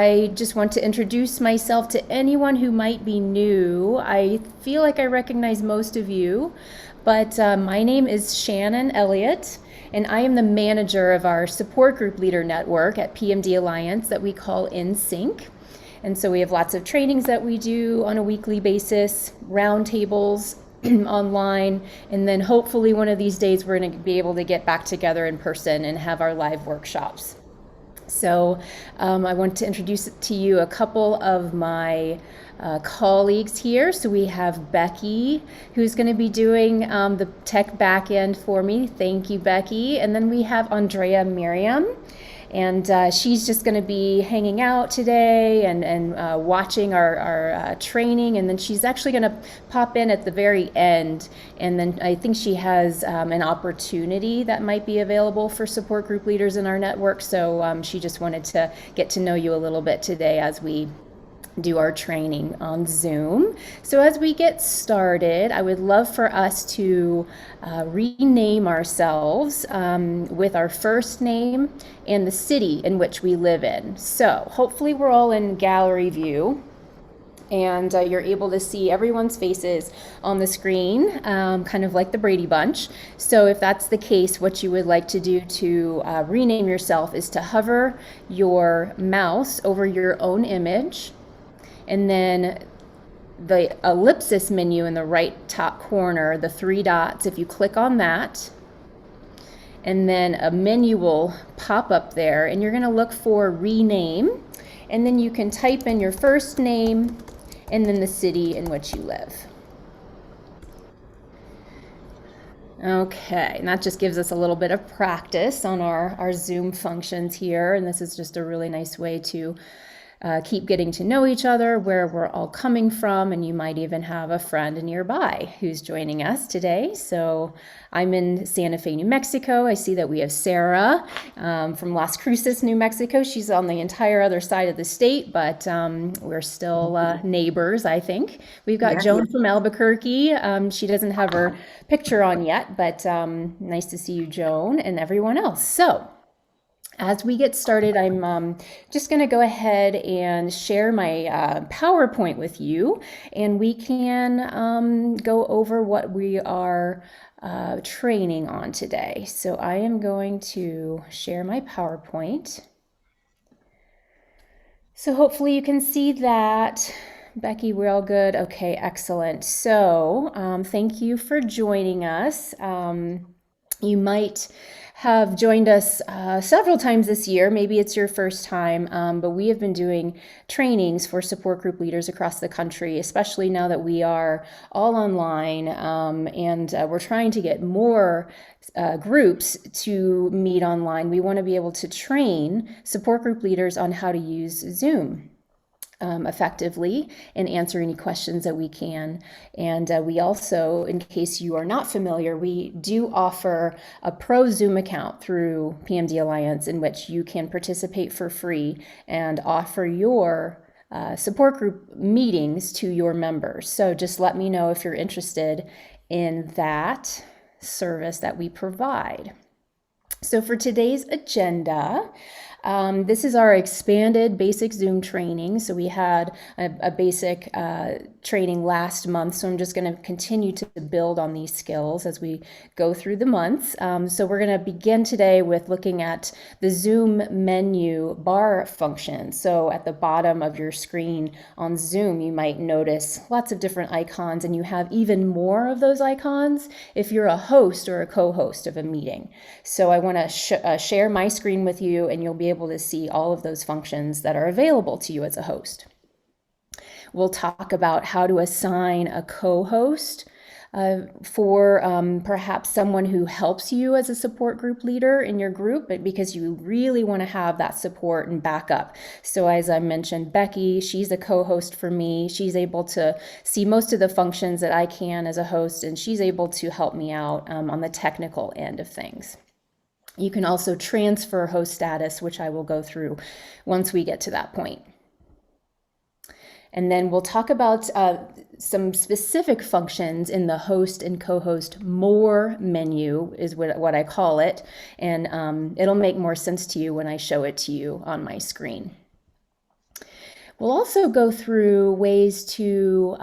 I just want to introduce myself to anyone who might be new. I feel like I recognize most of you, but my name is Shannon Elliott, and I am the manager of our support group leader network at PMD Alliance that we call In Sync. And so we have lots of trainings that we do on a weekly basis, roundtables online, and then hopefully one of these days we're going to be able to get back together in person and have our live workshops. So I want to introduce to you a couple of my colleagues here. So we have Becky, who's going to be doing the tech back end for me. Thank you, Becky. And then we have Andrea Miriam. And she's just going to be hanging out today and watching our training. And then she's actually going to pop in at the very end. And then I think she has an opportunity that might be available for support group leaders in our network. So she just wanted to get to know you a little bit today as we do our training on Zoom. So as we get started, I would love for us to rename ourselves with our first name and the city in which we live in. So hopefully we're all in gallery view and you're able to see everyone's faces on the screen, kind of like the Brady Bunch. So if that's the case, what you would like to do to rename yourself is to hover your mouse over your own image, and then the ellipsis menu in the right top corner, the three dots, if you click on that, and then a menu will pop up there, and you're going to look for rename, and then you can type in your first name and then the city in which you live. Okay, and that just gives us a little bit of practice on our Zoom functions here, and this is just a really nice way to keep getting to know each other, where we're all coming from, and you might even have a friend nearby who's joining us today. So I'm in Santa Fe, New Mexico. I see that we have Sarah from Las Cruces, New Mexico. She's on the entire other side of the state, but we're still neighbors, I think. We've got Joan from Albuquerque. She doesn't have her picture on yet, but nice to see you, Joan, and everyone else. So as we get started, I'm just going to go ahead and share my PowerPoint with you, and we can go over what we are training on today. So I am going to share my PowerPoint. So hopefully you can see that. Becky, we're all good? Okay, excellent. So thank you for joining us. You might have joined us several times this year. Maybe it's your first time, but we have been doing trainings for support group leaders across the country, especially now that we are all online, and we're trying to get more groups to meet online. We want to be able to train support group leaders on how to use Zoom effectively and answer any questions that we can. And we also, in case you are not familiar, we do offer a pro Zoom account through PMD Alliance in which you can participate for free and offer your support group meetings to your members. So just let me know if you're interested in that service that we provide. So for today's agenda, this is our expanded basic Zoom training. So we had a basic training last month. So I'm just going to continue to build on these skills as we go through the months. So we're going to begin today with looking at the Zoom menu bar function. So at the bottom of your screen on Zoom, you might notice lots of different icons, and you have even more of those icons if you're a host or a co-host of a meeting. So I want to share my screen with you, and you'll be able to see all of those functions that are available to you as a host. We'll talk about how to assign a co-host for perhaps someone who helps you as a support group leader in your group, but because you really want to have that support and backup. So as I mentioned, Becky, she's a co-host for me. She's able to see most of the functions that I can as a host, and she's able to help me out on the technical end of things. You can also transfer host status, which I will go through once we get to that point. And then we'll talk about some specific functions in the host and co-host more menu is what I call it. And it'll make more sense to you when I show it to you on my screen. We'll also go through ways to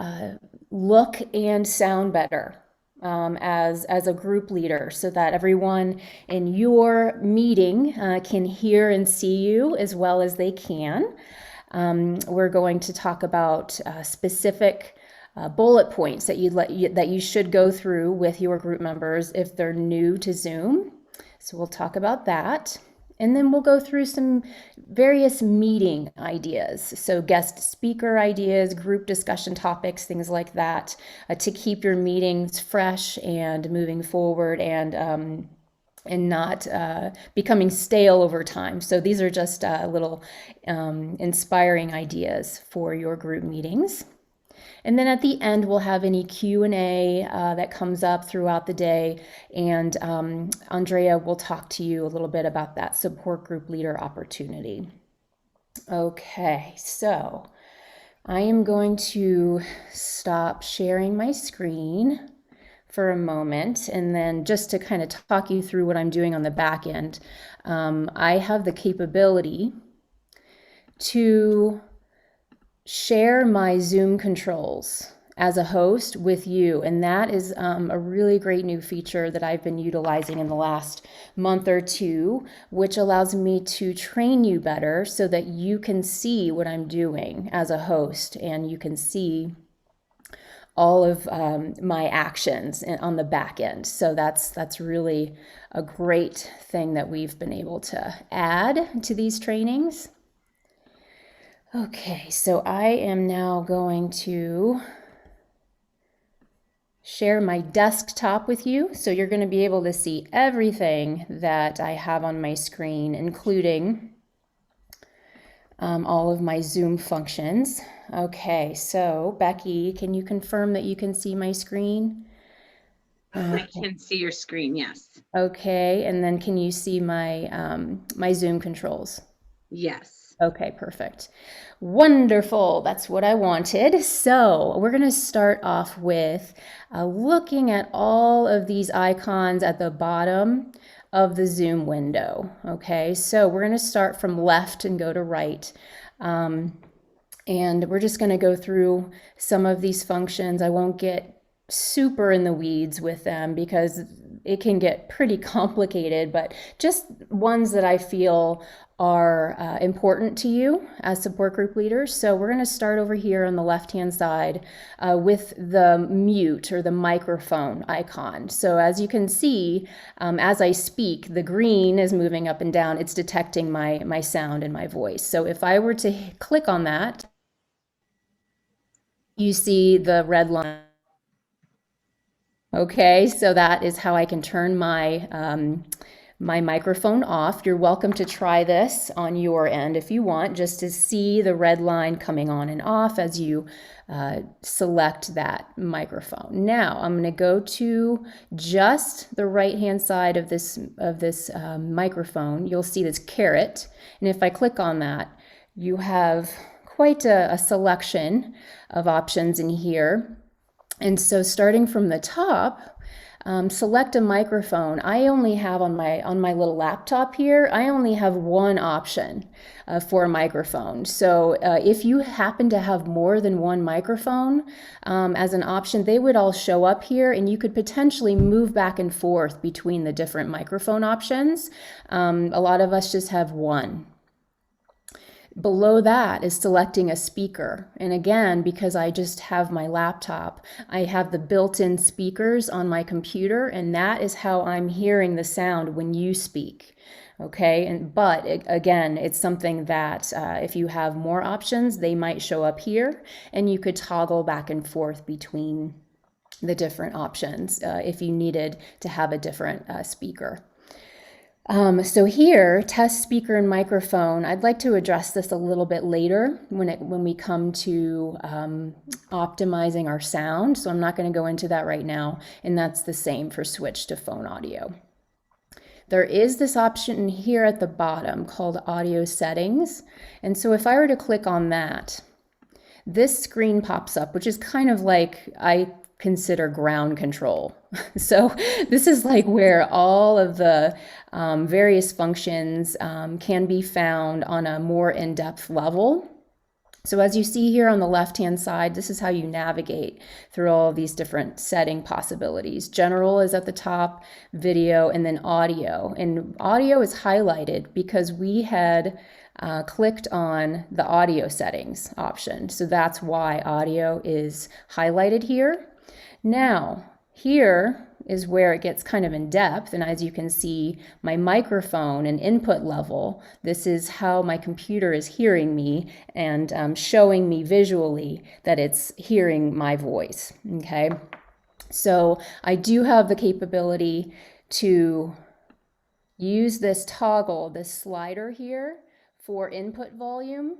look and sound better as a group leader so that everyone in your meeting can hear and see you as well as they can. We're going to talk about specific bullet points that you should go through with your group members if they're new to Zoom. So we'll talk about that. And then we'll go through some various meeting ideas. So guest speaker ideas, group discussion topics, things like that, to keep your meetings fresh and moving forward and not becoming stale over time. So these are just little inspiring ideas for your group meetings. And then at the end, we'll have any Q&A that comes up throughout the day. And Andrea will talk to you a little bit about that support group leader opportunity. Okay, so I am going to stop sharing my screen for a moment. And then just to kind of talk you through what I'm doing on the back end, I have the capability to share my Zoom controls as a host with you. And that is a really great new feature that I've been utilizing in the last month or two, which allows me to train you better so that you can see what I'm doing as a host and you can see all of my actions on the back end. So that's really a great thing that we've been able to add to these trainings. Okay, so I am now going to share my desktop with you. So you're going to be able to see everything that I have on my screen, including all of my Zoom functions. Okay, so Becky, can you confirm that you can see my screen? I can see your screen, yes. Okay, and then can you see my my Zoom controls? Yes. Okay, perfect. Wonderful. That's what I wanted. So we're going to start off with looking at all of these icons at the bottom of the Zoom window. Okay, so we're going to start from left and go to right. And we're just going to go through some of these functions. I won't get super in the weeds with them because it can get pretty complicated, but just ones that I feel are important to you as support group leaders. So we're going to start over here on the left-hand side with the mute or the microphone icon. So as you can see, as I speak, the green is moving up and down. It's detecting my sound and my voice. So if I were to click on that, you see the red line. Okay, so that is how I can turn my my microphone off. You're welcome to try this on your end if you want, just to see the red line coming on and off as you select that microphone. Now I'm going to go to just the right-hand side of this microphone. You'll see this caret, and if I click on that, you have quite a selection of options in here. And so starting from the top, select a microphone. I only have on my little laptop here, I only have one option for a microphone. So if you happen to have more than one microphone as an option, they would all show up here and you could potentially move back and forth between the different microphone options. A lot of us just have one. Below that is selecting a speaker. And again, because I just have my laptop, I have the built-in speakers on my computer, and that is how I'm hearing the sound when you speak. Okay, but again, it's something that if you have more options, they might show up here, and you could toggle back and forth between the different options if you needed to have a different speaker. So here, test speaker and microphone, I'd like to address this a little bit later when we come to optimizing our sound. So I'm not going to go into that right now. And that's the same for switch to phone audio. There is this option here at the bottom called audio settings. And so if I were to click on that, this screen pops up, which is kind of like I consider ground control. So this is like where all of the various functions can be found on a more in-depth level. So as you see here on the left-hand side, this is how you navigate through all of these different setting possibilities. General is at the top, video, and then audio. And audio is highlighted because we had clicked on the audio settings option. So that's why audio is highlighted here. Now, here is where it gets kind of in depth, and as you can see, my microphone and input level, this is how my computer is hearing me and showing me visually that it's hearing my voice, okay? So I do have the capability to use this toggle, this slider here, for input volume.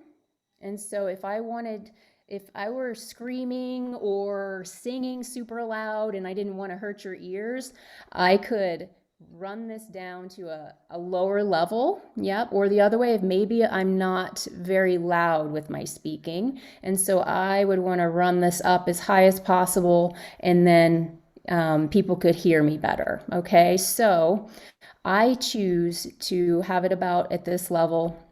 And so if I were screaming or singing super loud and I didn't want to hurt your ears, I could run this down to a lower level. Yep. Or the other way, if maybe I'm not very loud with my speaking. And so I would want to run this up as high as possible, and then people could hear me better. Okay. So I choose to have it about at this level.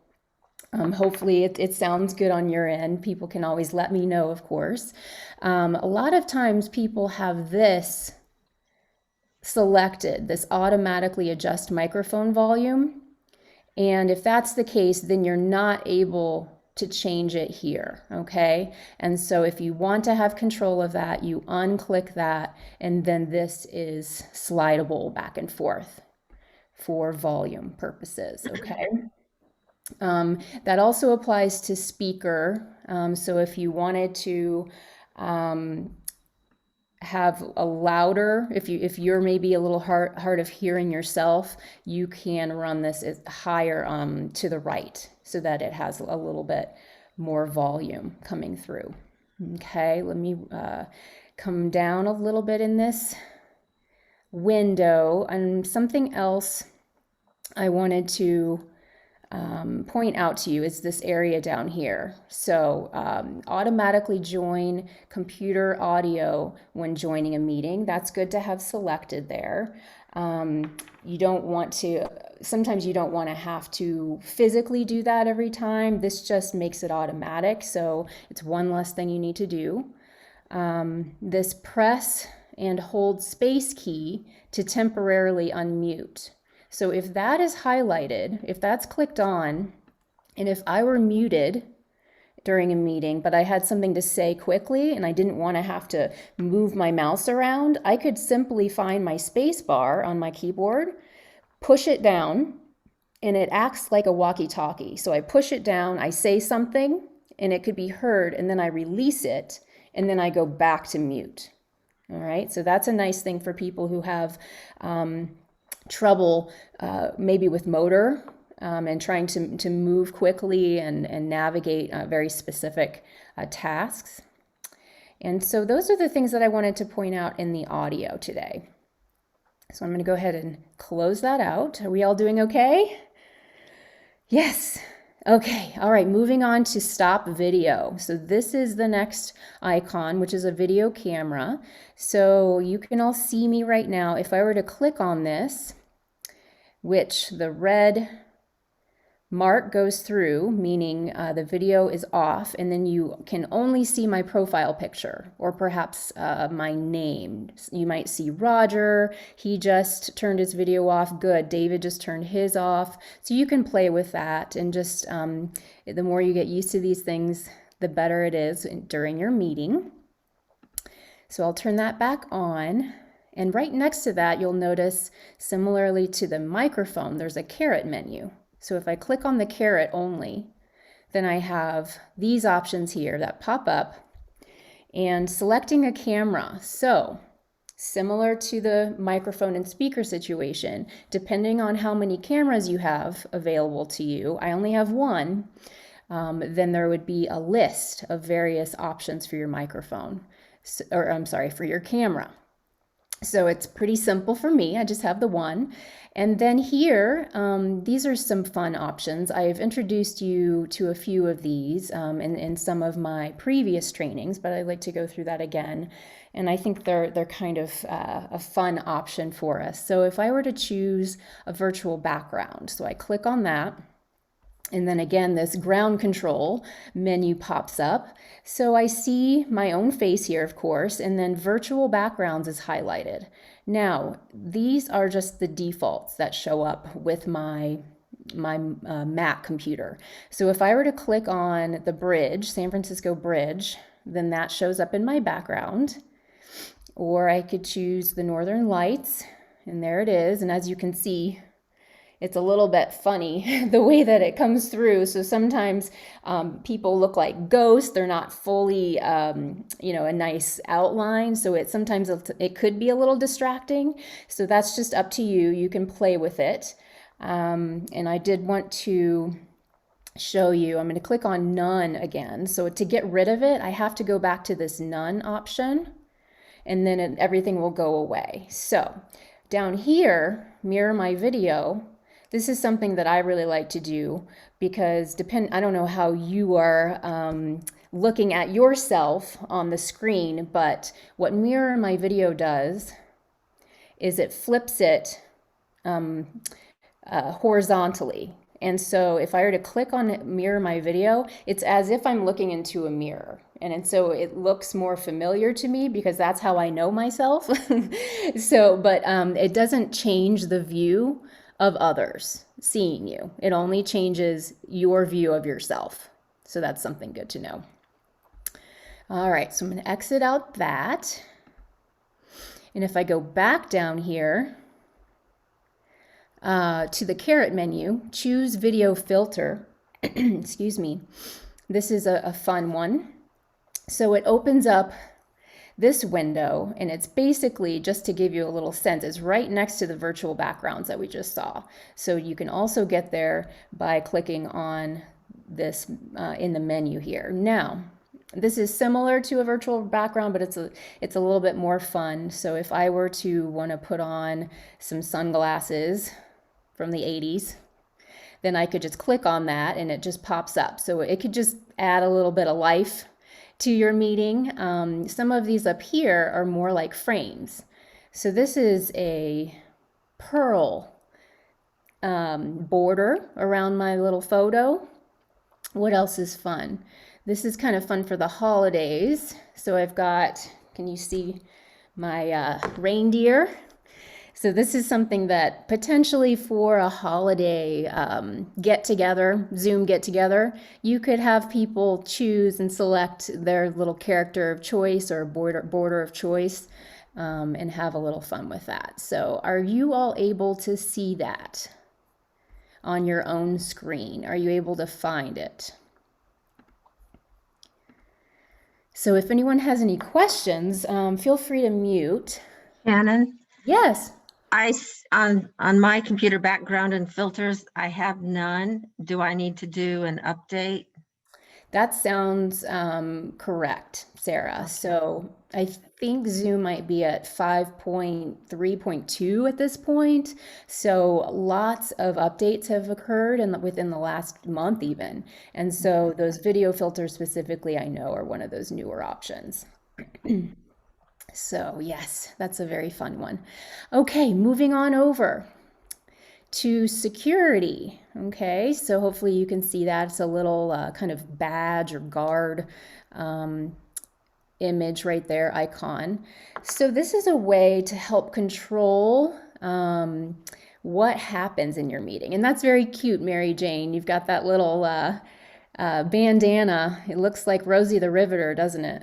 Hopefully it sounds good on your end. People can always let me know, of course. A lot of times people have this selected, this automatically adjust microphone volume. And if that's the case, then you're not able to change it here, okay? And so if you want to have control of that, you unclick that, and then this is slidable back and forth for volume purposes, okay? That also applies to speaker. So if you wanted to have a louder, if you're maybe a little hard of hearing yourself, you can run this higher to the right so that it has a little bit more volume coming through. Okay, let me come down a little bit in this window. And something else I wanted to point out to you is this area down here. So automatically join computer audio when joining a meeting. That's good to have selected there. You don't want to, sometimes you don't want to have to physically do that every time. This just makes it automatic. So it's one less thing you need to do. This press and hold space key to temporarily unmute. So if that is highlighted, if that's clicked on, and if I were muted during a meeting, but I had something to say quickly and I didn't want to have to move my mouse around, I could simply find my space bar on my keyboard, push it down, and it acts like a walkie-talkie. So I push it down, I say something, and it could be heard, and then I release it, and then I go back to mute. All right, so that's a nice thing for people who have trouble maybe with motor and trying to move quickly and navigate very specific tasks. And so those are the things that I wanted to point out in the audio today. So I'm going to go ahead and close that out. Are we all doing okay? Yes. Okay. All right. Moving on to stop video. So this is the next icon, which is a video camera. So you can all see me right now. If I were to click on this, which the red mark goes through, meaning the video is off, and then you can only see my profile picture or perhaps my name. You might see Roger, he just turned his video off. Good, David just turned his off. So you can play with that, and just the more you get used to these things, the better it is during your meeting. So I'll turn that back on. And right next to that, you'll notice, similarly to the microphone, there's a caret menu. So if I click on the caret only, then I have these options here that pop up, and selecting a camera. So similar to the microphone and speaker situation, depending on how many cameras you have available to you, I only have one, then there would be a list of various options for your microphone, or I'm sorry, for your camera. So it's pretty simple for me. I just have the one. And then here, these are some fun options. I've introduced you to a few of these in some of my previous trainings, but I'd like to go through that again. And I think they're kind of a fun option for us. So if I were to choose a virtual background, so I click on that, And then again, this ground control menu pops up. So I see my own face here, of course, and then virtual backgrounds is highlighted. Now, these are just the defaults that show up with my Mac computer. So if I were to click on the bridge, San Francisco Bridge, then that shows up in my background. Or I could choose the Northern Lights, and there it is. And as you can see, it's a little bit funny the way that it comes through. So sometimes people look like ghosts. They're not fully, a nice outline. So sometimes it could be a little distracting. So that's just up to you. You can play with it. And I did want to show you, I'm going to click on none again. So to get rid of it, I have to go back to this none option, and then everything will go away. So down here, mirror my video. This is something that I really like to do because I don't know how you are looking at yourself on the screen, but what mirror my video does is it flips it horizontally. And so if I were to click on mirror my video, it's as if I'm looking into a mirror. And so it looks more familiar to me because that's how I know myself. But it doesn't change the view of others seeing you. It only changes your view of yourself. So that's something good to know. All right, so I'm going to exit out that. And if I go back down here to the caret menu, choose video filter. Excuse me. This is a fun one. So it opens up this window, and it's basically, just to give you a little sense, it's right next to the virtual backgrounds that we just saw. So you can also get there by clicking on this in the menu here. Now, this is similar to a virtual background, but it's a little bit more fun. So if I were to want to put on some sunglasses from the 80s, then I could just click on that and it just pops up. So it could just add a little bit of life to your meeting. Some of these up here are more like frames. So this is a pearl border around my little photo. What else is fun? This is kind of fun for the holidays. So I've got, can you see my reindeer? So this is something that potentially for a holiday get-together, Zoom get-together, you could have people choose and select their little character of choice or border of choice and have a little fun with that. So are you all able to see that on your own screen? Are you able to find it? So if anyone has any questions, feel free to mute. Shannon? Yes. On my computer background and filters, I have none. Do I need to do an update? That sounds correct, Sarah. Okay. So I think Zoom might be at 5.3.2 at this point. So lots of updates have occurred within the last month even. And so those video filters specifically, I know, are one of those newer options. So yes, that's a very fun one. Okay, moving on over to security. Okay, so hopefully you can see that. It's a little kind of badge or guard image right there, icon. So this is a way to help control what happens in your meeting. And that's very cute, Mary Jane. You've got that little bandana. It looks like Rosie the Riveter, doesn't it?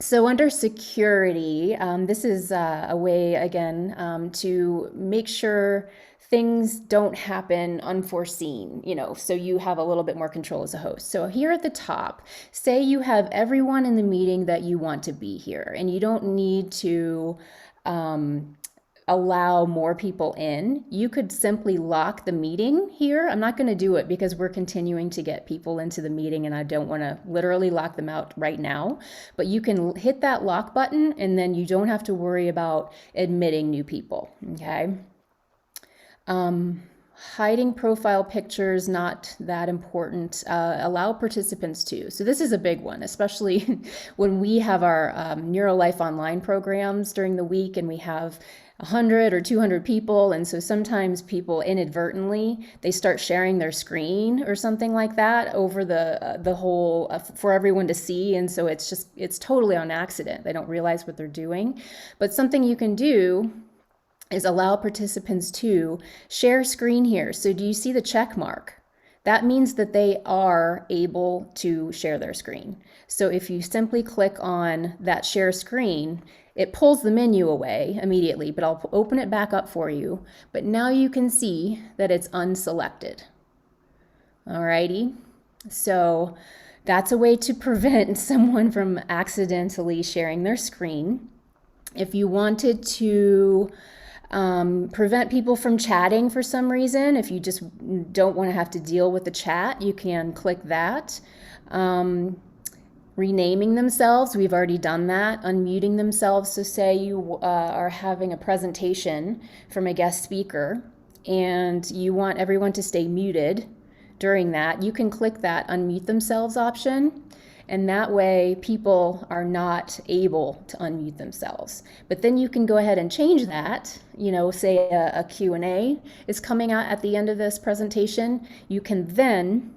So under security, this is a way, again, to make sure things don't happen unforeseen, so you have a little bit more control as a host. So here at the top, say you have everyone in the meeting that you want to be here, and you don't need to allow more people in. You could simply lock the meeting here. I'm not going to do it because we're continuing to get people into the meeting and I don't want to literally lock them out right now. But you can hit that lock button and then you don't have to worry about admitting new people. Okay. Hiding profile pictures, not that important. Allow participants to. So this is a big one, especially when we have our NeuroLife online programs during the week and we have 100 or 200 people, and so sometimes people inadvertently they start sharing their screen or something like that over the whole for everyone to see, and so it's totally on accident. They don't realize what they're doing. But something you can do is allow participants to share screen here. So do you see the check mark? That means that they are able to share their screen. So if you simply click on that share screen, it pulls the menu away immediately, but I'll open it back up for you. But now you can see that it's unselected. Alrighty, so that's a way to prevent someone from accidentally sharing their screen. If you wanted to prevent people from chatting for some reason, if you just don't want to have to deal with the chat, you can click that. Renaming themselves, we've already done that. Unmuting themselves, so say you are having a presentation from a guest speaker and you want everyone to stay muted during that, you can click that unmute themselves option, and that way people are not able to unmute themselves. But then you can go ahead and change that, say a Q&A is coming out at the end of this presentation, you can then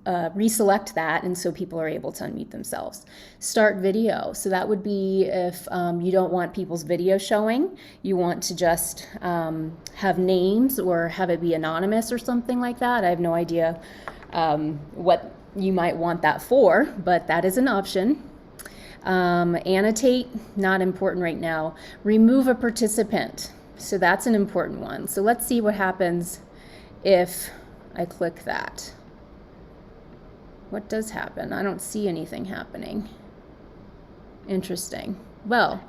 reselect that, and so people are able to unmute themselves. Start video. So that would be if you don't want people's video showing, you want to just have names or have it be anonymous or something like that. I have no idea what you might want that for, but that is an option. Annotate, not important right now. Remove a participant. So that's an important one. So let's see what happens if I click that. What does happen? I don't see anything happening. Interesting. Well,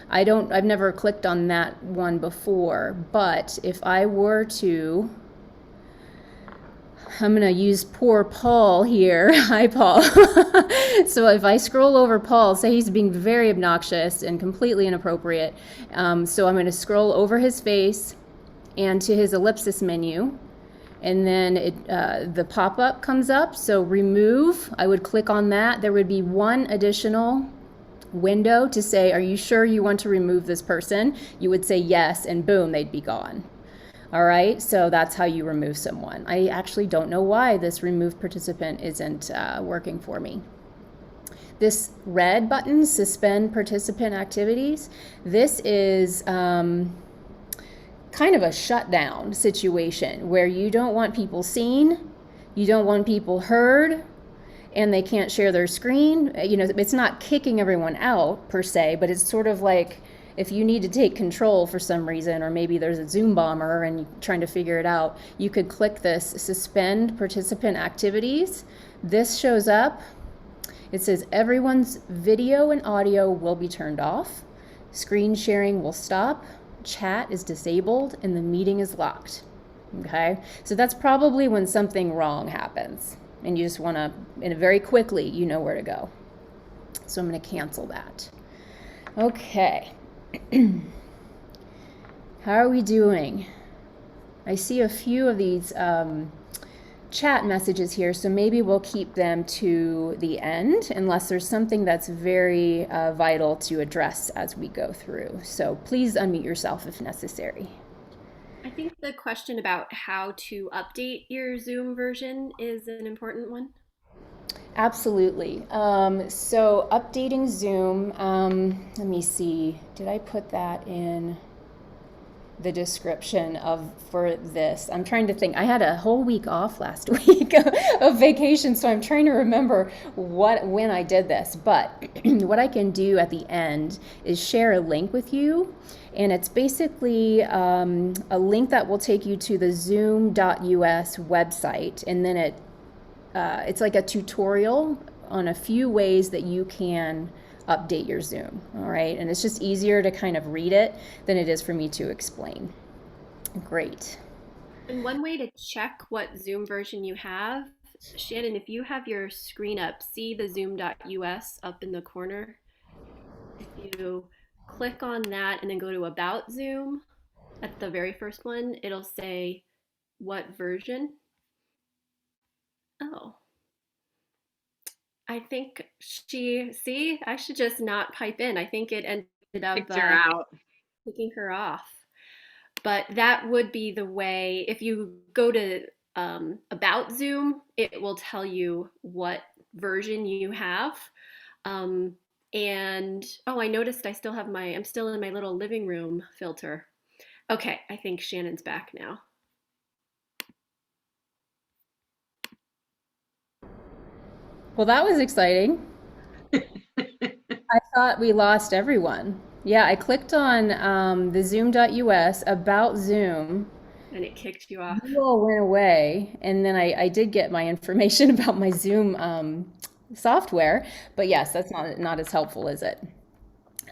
I've never clicked on that one before, but if I were to, I'm going to use poor Paul here. Hi, Paul. So if I scroll over Paul, say he's being very obnoxious and completely inappropriate. So I'm going to scroll over his face and to his ellipsis menu. And then the pop-up comes up, so remove, I would click on that. There would be one additional window to say, are you sure you want to remove this person? You would say yes, and boom, they'd be gone. All right, so that's how you remove someone. I actually don't know why this remove participant isn't working for me. This red button, suspend participant activities, this is kind of a shutdown situation where you don't want people seen, you don't want people heard, and they can't share their screen. It's not kicking everyone out per se, but it's sort of like if you need to take control for some reason, or maybe there's a Zoom bomber and you're trying to figure it out, you could click this suspend participant activities. This shows up. It says everyone's video and audio will be turned off. Screen sharing will stop. Chat is disabled and the meeting is locked. Okay, so that's probably when something wrong happens and you just want to, and very quickly, you know where to go. So I'm going to cancel that. Okay. How are we doing? I see a few of these chat messages here, so maybe we'll keep them to the end unless there's something that's very vital to address as we go through. So please unmute yourself if necessary. I think the question about how to update your Zoom version is an important one. Absolutely. So updating Zoom, let me see, did I put that in the description for this? I'm trying to think. I had a whole week off last week of vacation, so I'm trying to remember when I did this. But what I can do at the end is share a link with you, and it's basically a link that will take you to the zoom.us website, and then it's like a tutorial on a few ways that you can update your Zoom, all right? And it's just easier to kind of read it than it is for me to explain. Great. And one way to check what Zoom version you have, Shannon, if you have your screen up, see the zoom.us up in the corner. If you click on that and then go to About Zoom, at the very first one, it'll say what version. Oh. I think I should just not pipe in. I think it ended up Kicked her out. kicking her off. But that would be the way, if you go to About Zoom, it will tell you what version you have. Um, and oh, I noticed I'm still in my little living room filter. Okay, I think Shannon's back now. Well, that was exciting. I thought we lost everyone. Yeah, I clicked on the zoom.us about Zoom. And it kicked you off. You all went away, and then I did get my information about my Zoom software, but yes, that's not as helpful, is it?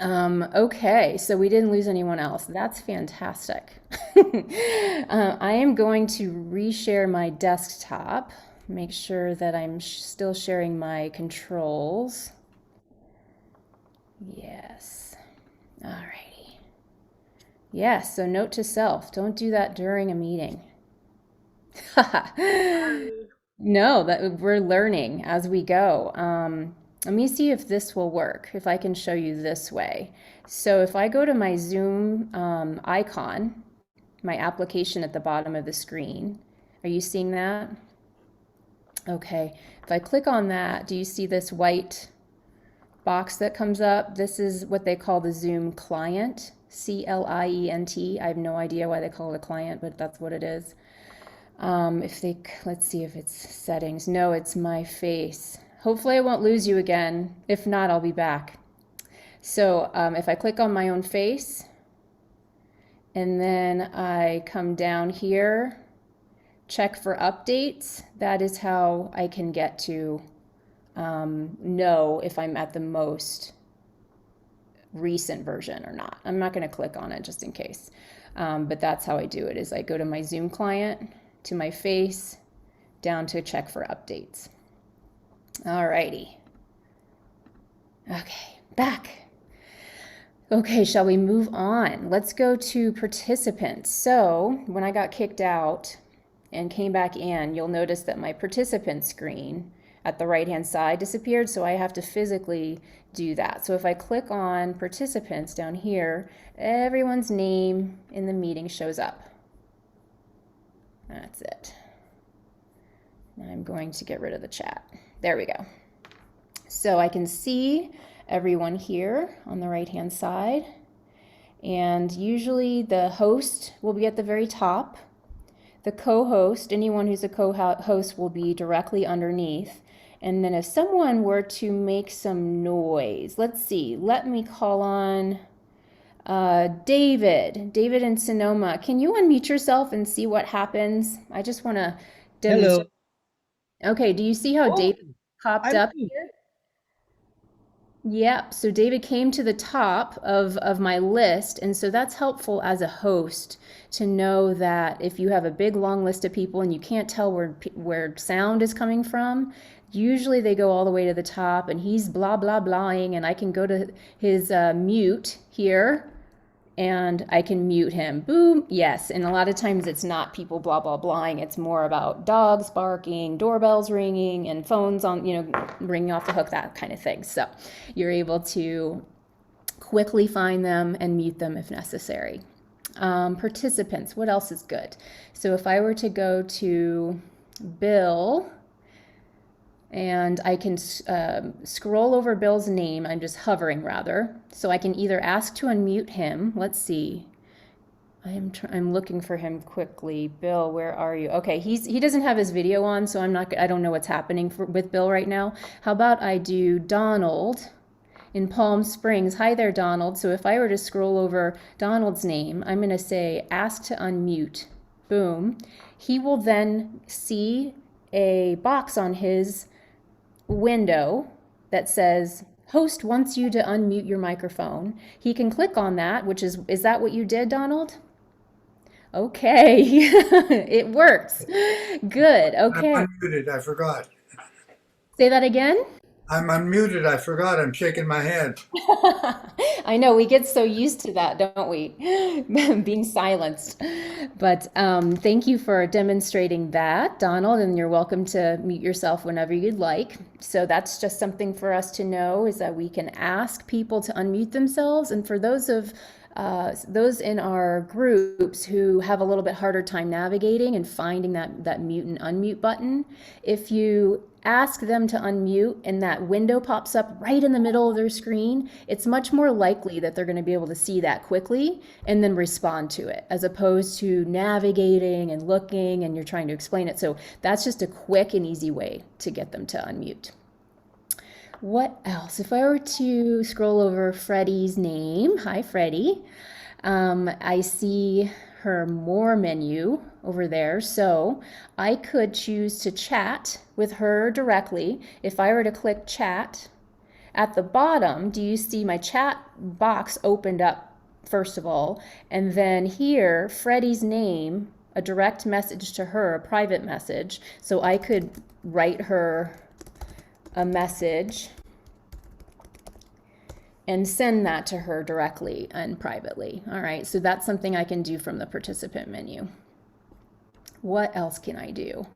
Okay, so we didn't lose anyone else. That's fantastic. I am going to reshare my desktop, make sure that I'm still sharing my controls. Yes. Alrighty. Yes, so note to self, don't do that during a meeting. No, that we're learning as we go. Let me see if this will work, if I can show you this way. So if I go to my Zoom icon, my application at the bottom of the screen, are you seeing that? Okay, if I click on that, do you see this white box that comes up? This is what they call the Zoom client, client. I have no idea why they call it a client, but that's what it is. Let's see if it's settings. No, it's my face. Hopefully I won't lose you again. If not, I'll be back. So if I click on my own face, and then I come down here, check for updates, that is how I can get to know if I'm at the most recent version or not. I'm not going to click on it just in case. But that's how I do it, is I go to my Zoom client, to my face, down to check for updates. Alrighty. Okay, back. Okay, shall we move on? Let's go to participants. So when I got kicked out and came back in, you'll notice that my participant screen at the right-hand side disappeared, so I have to physically do that. So if I click on participants down here, everyone's name in the meeting shows up. That's it. Now I'm going to get rid of the chat. There we go. So I can see everyone here on the right-hand side. And usually the host will be at the very top. The co-host, anyone who's a co-host, will be directly underneath. And then if someone were to make some noise, let's see, let me call on David in Sonoma. Can you unmute yourself and see what happens? I just want to demonstrate. Hello. Okay, do you see how David popped up see. here? Yep, so David came to the top of my list, and so that's helpful as a host to know that if you have a big long list of people and you can't tell where sound is coming from, usually they go all the way to the top, and he's blah blah blahing, and I can go to his mute here, and I can mute him. Boom, yes. And a lot of times it's not people blah blah blahing. It's more about dogs barking, doorbells ringing, and phones on, ringing off the hook, that kind of thing. So you're able to quickly find them and mute them if necessary. Participants, what else is good? So if I were to go to Bill, and I can scroll over Bill's name. I'm just hovering, rather. So I can either ask to unmute him. Let's see. I'm looking for him quickly. Bill, where are you? Okay, he doesn't have his video on, so I don't know what's happening with Bill right now. How about I do Donald in Palm Springs? Hi there, Donald. So if I were to scroll over Donald's name, I'm going to say ask to unmute. Boom. He will then see a box on his window that says host wants you to unmute your microphone. He can click on that, which is that what you did, Donald? Okay. It works. Good. Okay. I'm unmuted. I forgot. Say that again. I'm unmuted. I forgot. I'm shaking my head. I know, we get so used to that, don't we? Being silenced. But thank you for demonstrating that, Donald, and you're welcome to mute yourself whenever you'd like. So that's just something for us to know, is that we can ask people to unmute themselves. And for those of those in our groups who have a little bit harder time navigating and finding that mute and unmute button, if you ask them to unmute and that window pops up right in the middle of their screen, it's much more likely that they're going to be able to see that quickly and then respond to it, as opposed to navigating and looking and you're trying to explain it. So that's just a quick and easy way to get them to unmute. What else? If I were to scroll over Freddie's name, hi Freddie, I see her more menu over there. So I could choose to chat with her directly. If I were to click chat, at the bottom, do you see my chat box opened up first of all? And then here, Freddie's name, a direct message to her, a private message. So I could write her a message and send that to her directly and privately. All right, so that's something I can do from the participant menu. What else can I do?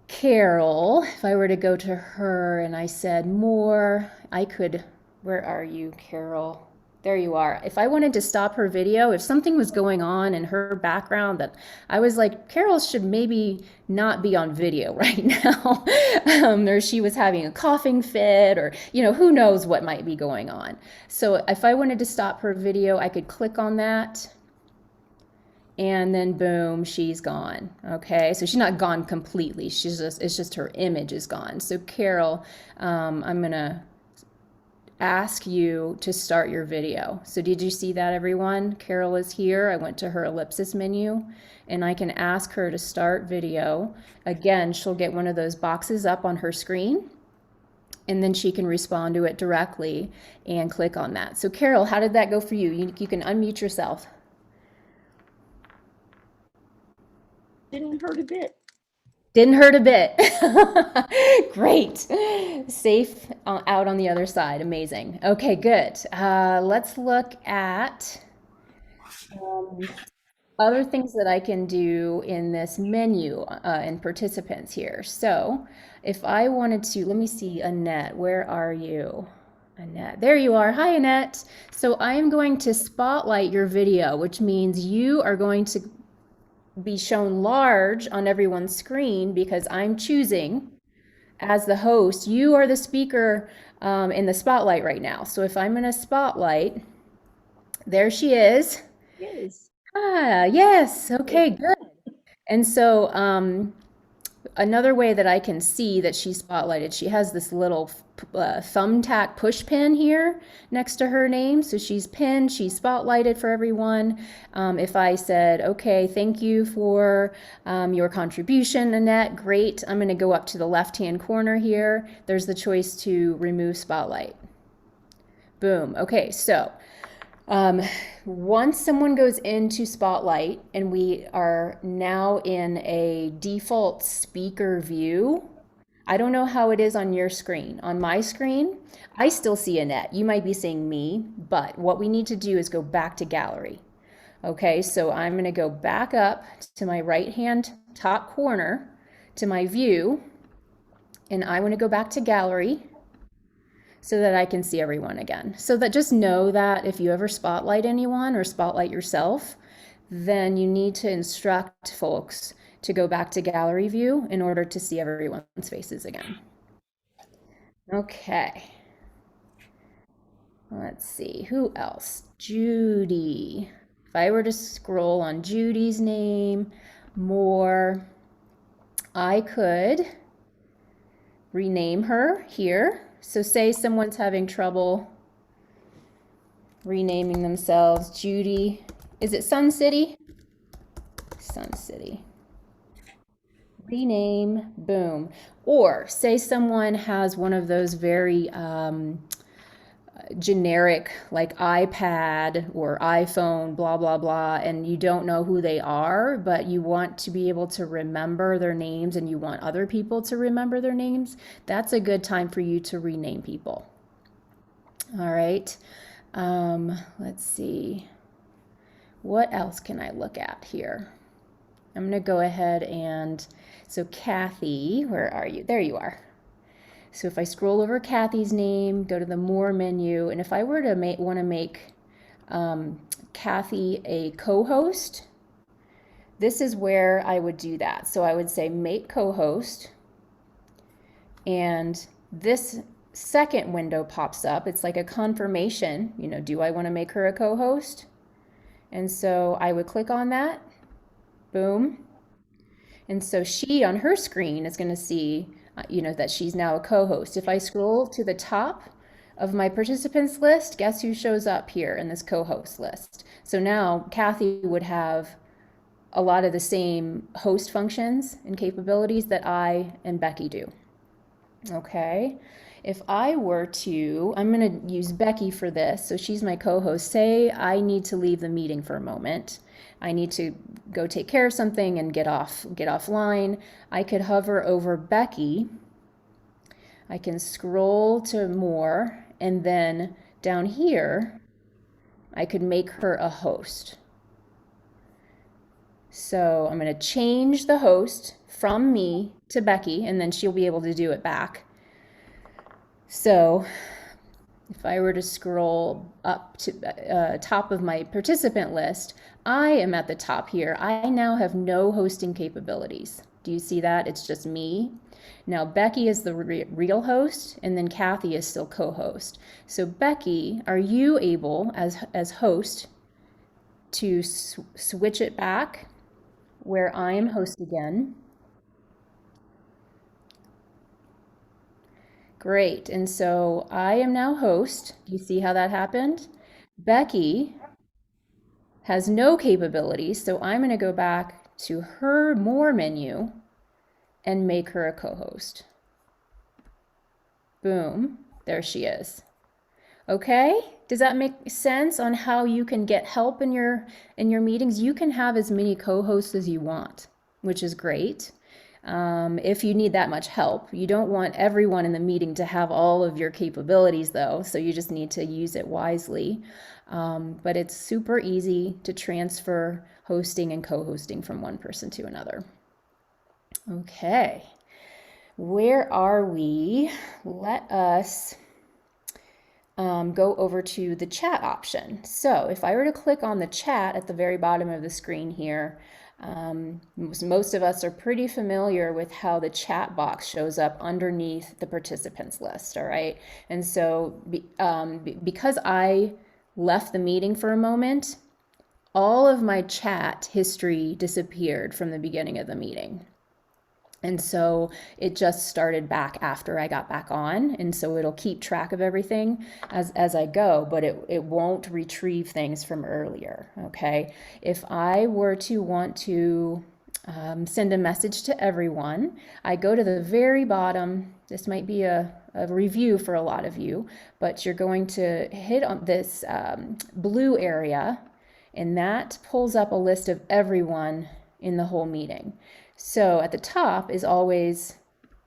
Carol, if I were to go to her and I said more, I could, where are you, Carol? There you are. If I wanted to stop her video, if something was going on in her background that I was like, Carol should maybe not be on video right now, or she was having a coughing fit, or, you know, who knows what might be going on. So if I wanted to stop her video, I could click on that and then boom, she's gone. Okay, so she's not gone completely. It's just her image is gone. So Carol, I'm gonna ask you to start your video. So did you see that, everyone? Carol is here. I went to her ellipsis menu and I can ask her to start video. Again, she'll get one of those boxes up on her screen and then she can respond to it directly and click on that. So Carol, how did that go for you? You can unmute yourself. Didn't hurt a bit. Didn't hurt a bit. Great. Safe out on the other side. Amazing. Okay, good. Let's look at other things that I can do in this menu in participants here. So if I wanted to, let me see, Annette, where are you? Annette, there you are. Hi, Annette. So I am going to spotlight your video, which means you are going to be shown large on everyone's screen because I'm choosing as the host. You are the speaker in the spotlight right now. So if I'm in a spotlight, there she is. Yes. Ah, yes. Okay, good. And so another way that I can see that she's spotlighted, she has this little thumbtack push pin here next to her name. So she's pinned, she's spotlighted for everyone. If I said, okay, thank you for your contribution, Annette, great. I'm going to go up to the left-hand corner here. There's the choice to remove spotlight. Boom. Okay, so once someone goes into Spotlight and we are now in a default speaker view, I don't know how it is on your screen. On my screen, I still see Annette. You might be seeing me, but what we need to do is go back to gallery. Okay, so I'm going to go back up to my right-hand top corner to my view, and I want to go back to gallery so that I can see everyone again. So that just know that if you ever spotlight anyone or spotlight yourself, then you need to instruct folks to go back to gallery view in order to see everyone's faces again. Okay. Let's see, who else? Judy. If I were to scroll on Judy's name more, I could rename her here. So say someone's having trouble renaming themselves. Judy, is it Sun City? Sun City. Rename, boom. Or say someone has one of those very generic, like iPad or iPhone, blah, blah, blah, and you don't know who they are, but you want to be able to remember their names and you want other people to remember their names, that's a good time for you to rename people. All right. Let's see. What else can I look at here? I'm going to go ahead and, so Kathy, where are you? There you are. So if I scroll over Kathy's name, go to the More menu, and if I were to want to make Kathy a co-host, this is where I would do that. So I would say make co-host, and this second window pops up. It's like a confirmation, do I want to make her a co-host? And so I would click on that, boom. And so she on her screen is going to see, that she's now a co-host. If I scroll to the top of my participants list, guess who shows up here in this co-host list? So now Kathy would have a lot of the same host functions and capabilities that I and Becky do. Okay. If I were to, I'm going to use Becky for this. So she's my co-host. Say I need to leave the meeting for a moment. I need to go take care of something and get offline. I could hover over Becky. I can scroll to more, and then down here, I could make her a host. So I'm going to change the host from me to Becky, and then she'll be able to do it back. So if I were to scroll up to top of my participant list, I am at the top here. I now have no hosting capabilities. Do you see that? It's just me. Now Becky is the real host, and then Kathy is still co-host. So Becky, are you able as host to switch it back where I'm host again? Great. And so I am now host. Do you see how that happened? Becky has no capabilities, so I'm going to go back to her more menu and make her a co-host. Boom. There she is. Okay? Does that make sense on how you can get help in your meetings? You can have as many co-hosts as you want, which is great. If you need that much help. You don't want everyone in the meeting to have all of your capabilities though, so you just need to use it wisely. But it's super easy to transfer hosting and co-hosting from one person to another. Okay, where are we? Let us go over to the chat option. So if I were to click on the chat at the very bottom of the screen here, most of us are pretty familiar with how the chat box shows up underneath the participants list, all right? And so because I left the meeting for a moment, all of my chat history disappeared from the beginning of the meeting. And so it just started back after I got back on. And so it'll keep track of everything as I go, but it won't retrieve things from earlier, okay? If I were to want to send a message to everyone, I go to the very bottom. This might be a review for a lot of you, but you're going to hit on this blue area, and that pulls up a list of everyone in the whole meeting. So at the top is always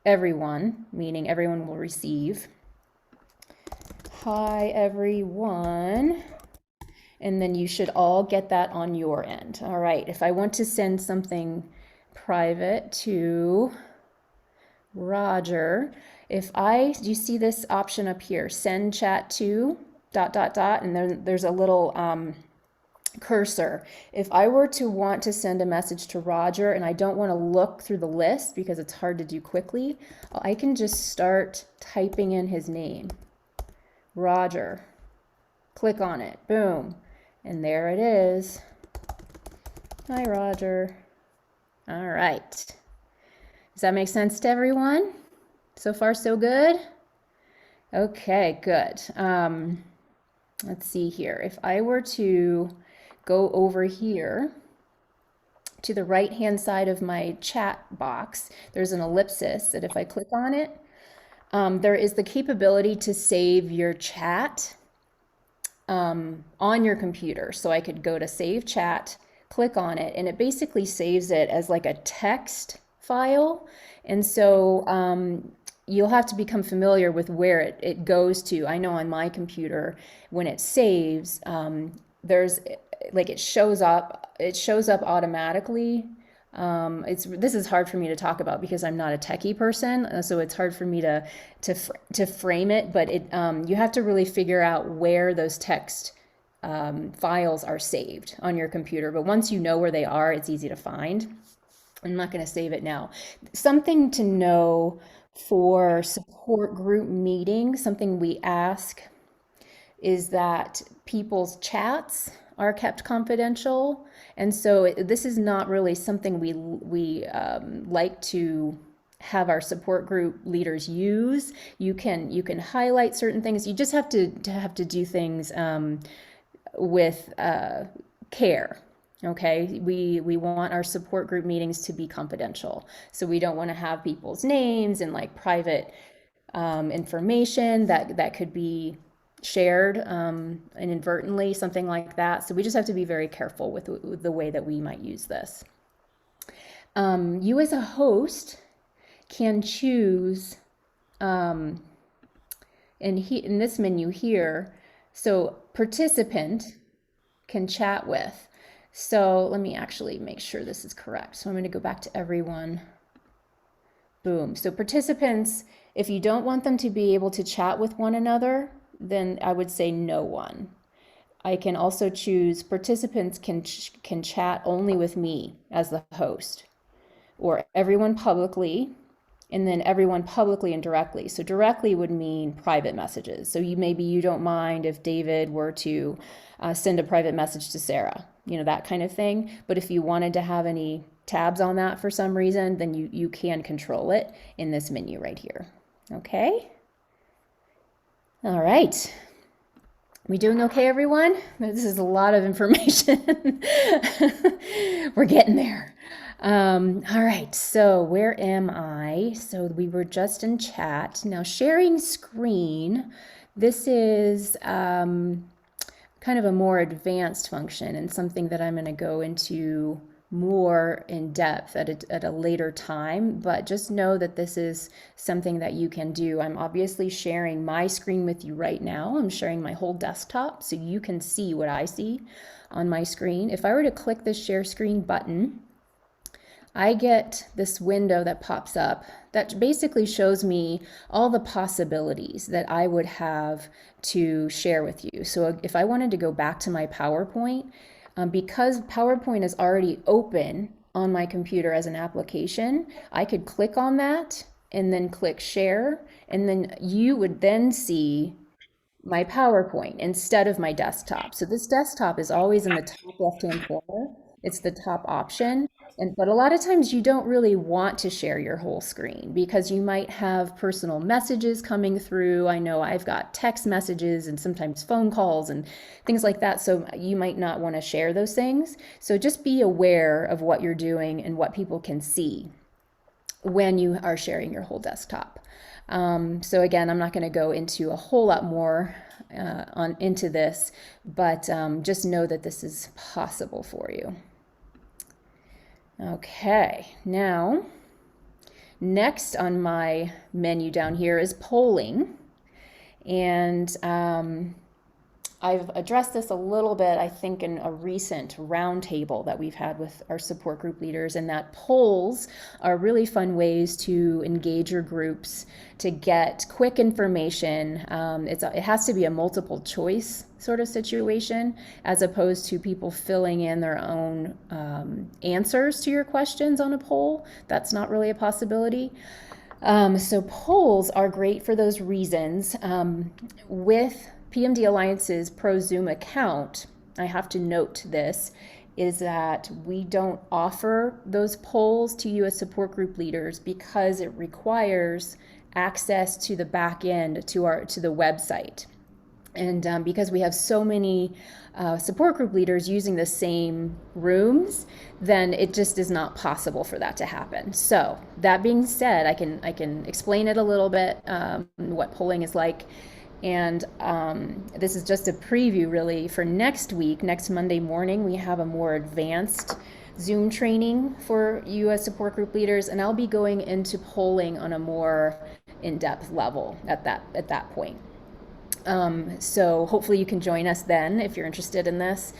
everyone, meaning everyone will receive. Hi, everyone. And then you should all get that on your end. All right, if I want to send something private to Roger, do you see this option up here? Send chat to ... and then there's a little cursor. If I were to want to send a message to Roger and I don't want to look through the list because it's hard to do quickly, I can just start typing in his name. Roger. Click on it. Boom. And there it is. Hi, Roger. All right. Does that make sense to everyone? So far, so good? Okay, good. Let's see here. If I were to go over here to the right-hand side of my chat box, there's an ellipsis that if I click on it, there is the capability to save your chat on your computer. So I could go to Save Chat, click on it, and it basically saves it as like a text file. And so you'll have to become familiar with where it goes to. I know on my computer, when it saves, it shows up automatically. This is hard for me to talk about because I'm not a techie person, so it's hard for me to frame it, but you have to really figure out where those text files are saved on your computer. But once you know where they are, it's easy to find. I'm not going to save it now. Something to know for support group meetings, something we ask is that people's chats are kept confidential. And so this is not really something we like to have our support group leaders use. You can highlight certain things. You just have to do things with care. Okay, we want our support group meetings to be confidential. So we don't want to have people's names and like private information that could be shared inadvertently, something like that. So we just have to be very careful with the way that we might use this. You as a host can choose in this menu here, so participant can chat with. So let me actually make sure this is correct. So I'm going to go back to everyone. Boom. So participants, if you don't want them to be able to chat with one another, then I would say no one. I can also choose participants can chat only with me as the host, or everyone publicly, and then everyone publicly and directly. So directly would mean private messages. So maybe you don't mind if David were to send a private message to Sarah, that kind of thing. But if you wanted to have any tabs on that for some reason, then you can control it in this menu right here. Okay. All right. We doing okay, everyone? This is a lot of information. We're getting there. All right, so where am I? So we were just in chat. Now sharing screen, this is kind of a more advanced function and something that I'm going to go into more in depth at a later time, but just know that this is something that you can do. I'm obviously sharing my screen with you right now. I'm sharing my whole desktop so you can see what I see on my screen. If I were to click the share screen button, I get this window that pops up that basically shows me all the possibilities that I would have to share with you. So if I wanted to go back to my PowerPoint, because PowerPoint is already open on my computer as an application, I could click on that and then click share, and then you would then see my PowerPoint instead of my desktop. So this desktop is always in the top left-hand corner. It's the top option. But a lot of times you don't really want to share your whole screen because you might have personal messages coming through. I know I've got text messages and sometimes phone calls and things like that. So you might not want to share those things. So just be aware of what you're doing and what people can see when you are sharing your whole desktop. So again, I'm not going to go into a whole lot more into this, but just know that this is possible for you. Okay, now next on my menu down here is polling, and I've addressed this a little bit, I think, in a recent roundtable that we've had with our support group leaders, and that polls are really fun ways to engage your groups to get quick information. It has to be a multiple choice sort of situation as opposed to people filling in their own answers to your questions on a poll. That's not really a possibility. So polls are great for those reasons. With PMD Alliance's Pro Zoom account, I have to note this, is that we don't offer those polls to you as support group leaders because it requires access to the back end to the website. And because we have so many support group leaders using the same rooms, then it just is not possible for that to happen. So that being said, I can explain it a little bit, what polling is like. And this is just a preview really for next week. Next Monday morning, we have a more advanced Zoom training for you as support group leaders, and I'll be going into polling on a more in-depth level at that point. So hopefully you can join us then if you're interested in this.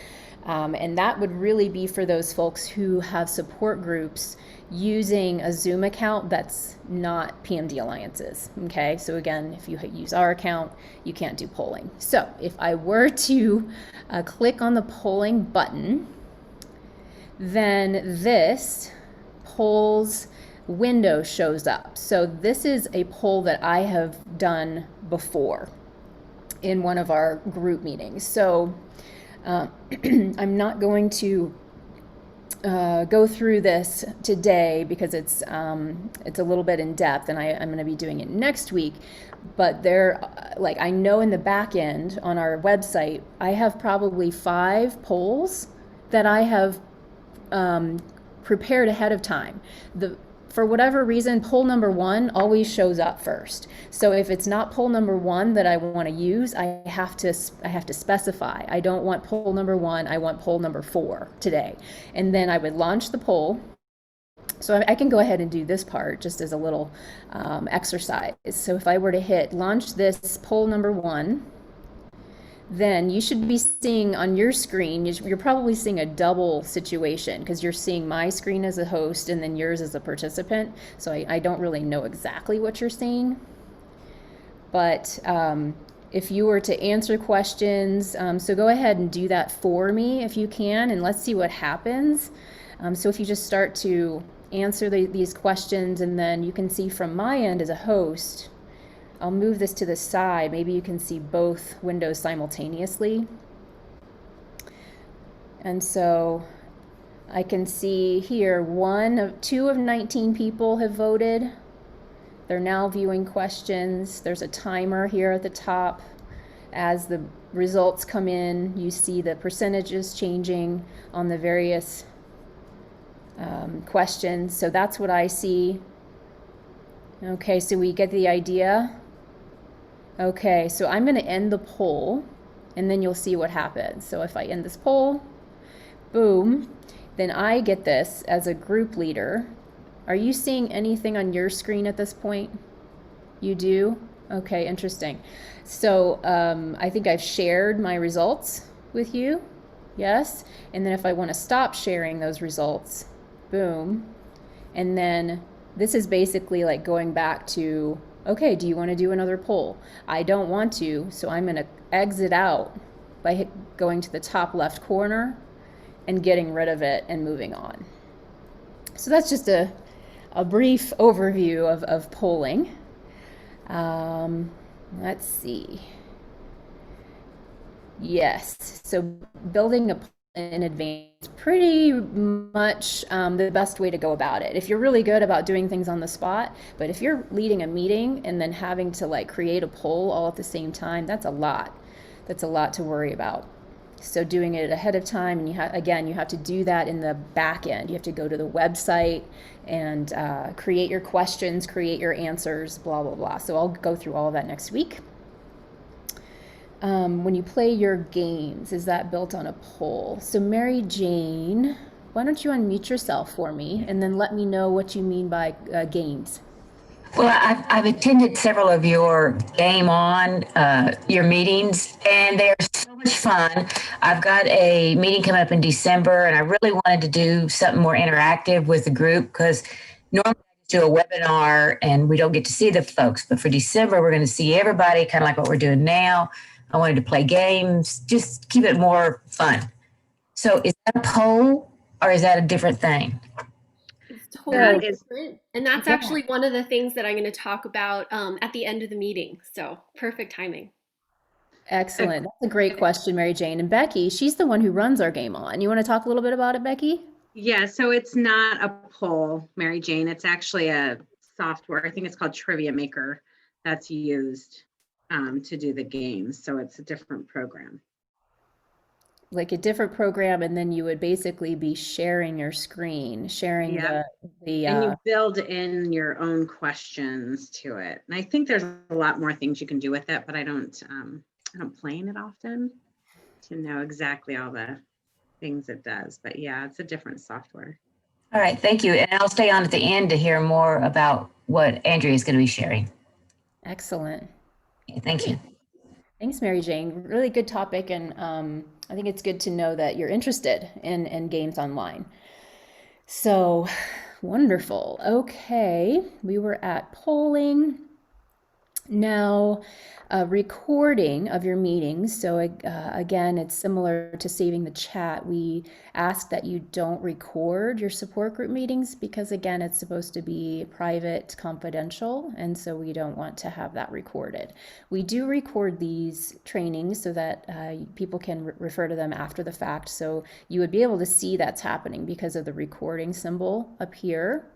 And that would really be for those folks who have support groups using a Zoom account that's not PMD Alliance's. Okay, so again, if you use our account, you can't do polling. So if I were to click on the polling button, then this polls window shows up. So this is a poll that I have done before in one of our group meetings. So I'm not going to go through this today because it's a little bit in depth, and I'm going to be doing it next week. But like I know in the back end on our website, I have probably 5 polls that I have prepared ahead of time. For whatever reason, poll number 1 always shows up first. So if it's not poll number 1 that I want to use, I have to specify. I don't want poll number 1, I want poll number 4 today. And then I would launch the poll. So I can go ahead and do this part just as a little exercise. So if I were to hit launch this poll number 1, then you should be seeing on your screen, you're probably seeing a double situation because you're seeing my screen as a host and then yours as a participant. So I don't really know exactly what you're seeing. But if you were to answer questions, so go ahead and do that for me if you can, and let's see what happens. So if you just start to answer these questions, and then you can see from my end as a host, I'll move this to the side. Maybe you can see both windows simultaneously. And so I can see here 2 of 19 people have voted. They're now viewing questions. There's a timer here at the top. As the results come in, you see the percentages changing on the various questions. So that's what I see. Okay, so we get the idea. Okay, so I'm going to end the poll, and then you'll see what happens. So if I end this poll, boom, then I get this as a group leader. Are you seeing anything on your screen at this point? You do? Okay, interesting. So I think I've shared my results with you. Yes. And then if I want to stop sharing those results, boom. And then this is basically like going back to, okay, do you want to do another poll? I don't want to, so I'm going to exit out by going to the top left corner and getting rid of it and moving on. So that's just a brief overview of polling. Let's see. Yes, so building a poll in advance is pretty much the best way to go about it. If you're really good about doing things on the spot, but if you're leading a meeting and then having to like create a poll all at the same time, that's a lot. That's a lot to worry about. So doing it ahead of time, and you have to do that in the back end. You have to go to the website and create your questions, create your answers, blah, blah, blah. So I'll go through all of that next week. When you play your games, is that built on a poll? So Mary Jane, why don't you unmute yourself for me and then let me know what you mean by games. Well, I've attended several of your Game On, your meetings, and they are so much fun. I've got a meeting coming up in December, and I really wanted to do something more interactive with the group because normally I do a webinar and we don't get to see the folks. But for December, we're going to see everybody, kind of like what we're doing now. I wanted to play games, just keep it more fun. So is that a poll or is that a different thing? It's totally different. And that's actually one of the things that I'm going to talk about at the end of the meeting. So perfect timing. Excellent. That's a great question, Mary Jane. And Becky, she's the one who runs our Game On. You want to talk a little bit about it, Becky? Yeah, so it's not a poll, Mary Jane. It's actually a software. I think it's called Trivia Maker that's used to do the games. So it's a different program. Like a different program, and then you would basically be sharing your screen, sharing the and you build in your own questions to it. And I think there's a lot more things you can do with it, but I don't play in it often to know exactly all the things it does. But yeah, it's a different software. All right, thank you. And I'll stay on at the end to hear more about what Andrea is going to be sharing. Excellent. Okay, thank you. Thanks, Mary Jane. Really good topic, and I think it's good to know that you're interested in games online. So wonderful. Okay, we were at polling. Now, recording of your meetings. So again, it's similar to saving the chat. We ask that you don't record your support group meetings because again, it's supposed to be private, confidential, and so we don't want to have that recorded. We do record these trainings so that people can refer to them after the fact. So you would be able to see that's happening because of the recording symbol up here.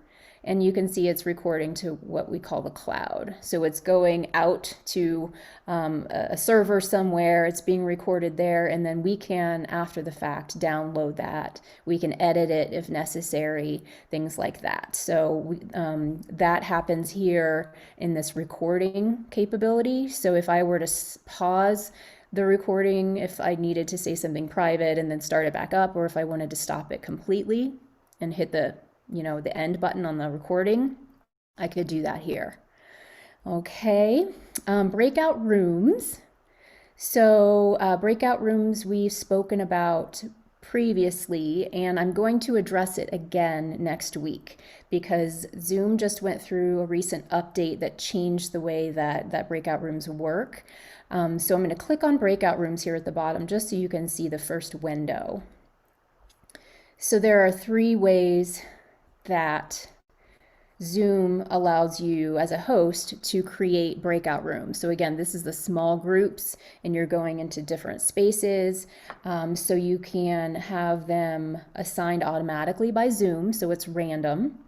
And you can see it's recording to what we call the cloud. So it's going out to a server somewhere, it's being recorded there, and then we can, after the fact, download that. We can edit it if necessary, things like that. So that happens here in this recording capability. So if I were to pause the recording, if I needed to say something private and then start it back up, or if I wanted to stop it completely and hit the end button on the recording, I could do that here. Okay, breakout rooms. So breakout rooms we've spoken about previously, and I'm going to address it again next week because Zoom just went through a recent update that changed the way that breakout rooms work. So I'm going to click on breakout rooms here at the bottom just so you can see the first window. So there are 3 ways that Zoom allows you as a host to create breakout rooms. So again, this is the small groups and you're going into different spaces. So you can have them assigned automatically by Zoom, so it's random.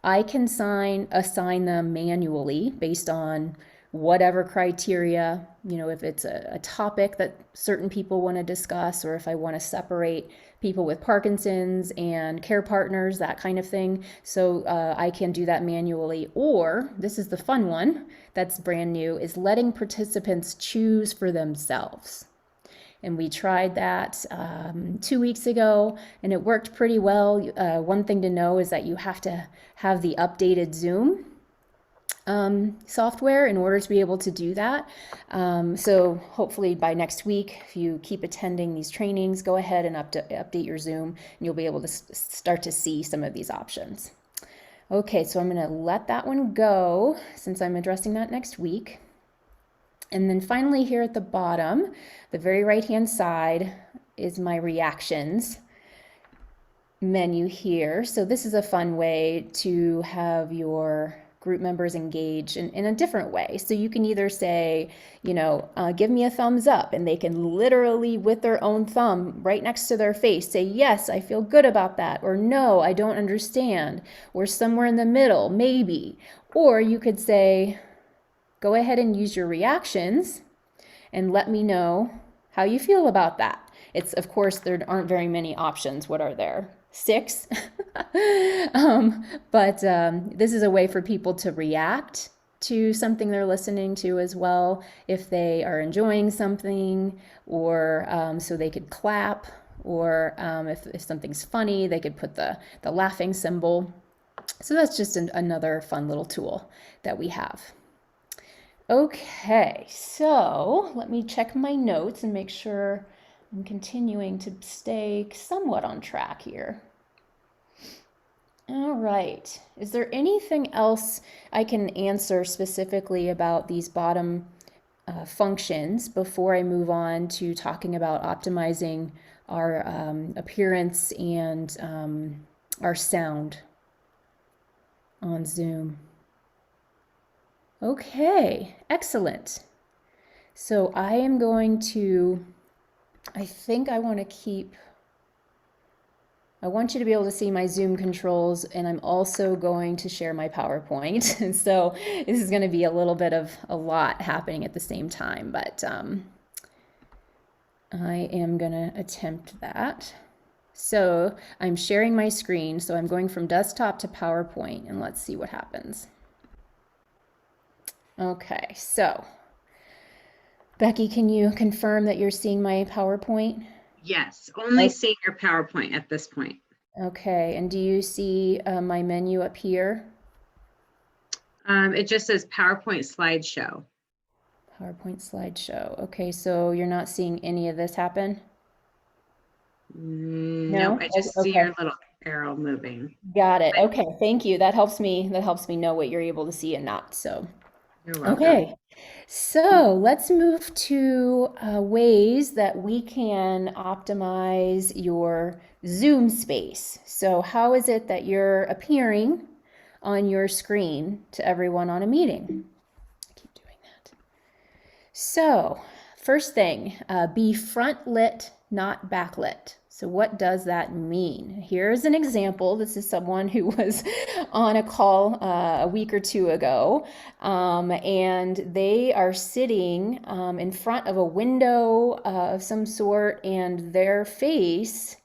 I can assign them manually based on whatever criteria, if it's a topic that certain people want to discuss, or if I want to separate people with Parkinson's and care partners, that kind of thing. So I can do that manually. Or, this is the fun one that's brand new, is letting participants choose for themselves. And we tried that 2 weeks ago, and it worked pretty well. One thing to know is that you have to have the updated Zoom software in order to be able to do that. So hopefully by next week, if you keep attending these trainings, go ahead and update your Zoom, and you'll be able to start to see some of these options. Okay, so I'm going to let that one go since I'm addressing that next week. And then finally here at the bottom, the very right-hand side is my reactions menu here. So this is a fun way to have your group members engage in a different way. So you can either say, give me a thumbs up, and they can literally with their own thumb right next to their face say, yes, I feel good about that, or no, I don't understand, or somewhere in the middle, maybe. Or you could say, go ahead and use your reactions and let me know how you feel about that. It's, of course, there aren't very many options. What are there? 6. But this is a way for people to react to something they're listening to as well, if they are enjoying something, or so they could clap, or if something's funny, they could put the laughing symbol. So that's just another fun little tool that we have. Okay, so let me check my notes and make sure I'm continuing to stay somewhat on track here. All right. Is there anything else I can answer specifically about these bottom functions before I move on to talking about optimizing our appearance and our sound on Zoom? Okay, excellent. So I am going to, I think I want to keep, I want you to be able to see my Zoom controls, and I'm also going to share my PowerPoint. And so this is going to be a little bit of a lot happening at the same time, but I am going to attempt that. So I'm sharing my screen, so I'm going from desktop to PowerPoint, and let's see what happens. Okay, so Becky, can you confirm that you're seeing my PowerPoint? Yes, only seeing your PowerPoint at this point. Okay, and do you see my menu up here? It just says PowerPoint slideshow. PowerPoint slideshow. Okay, so you're not seeing any of this happen? No, I just see Okay. your little arrow moving. Got it. Okay, thank you. That helps me. That helps me know what you're able to see and not. So, You're welcome. okay. So let's move to ways that we can optimize your Zoom space. So how is it that you're appearing on your screen to everyone on a meeting? Keep doing that. So first thing, be front lit, not backlit. So what does that mean? Here's an example. This is someone who was on a call a week or two ago, and they are sitting in front of a window of some sort, and their face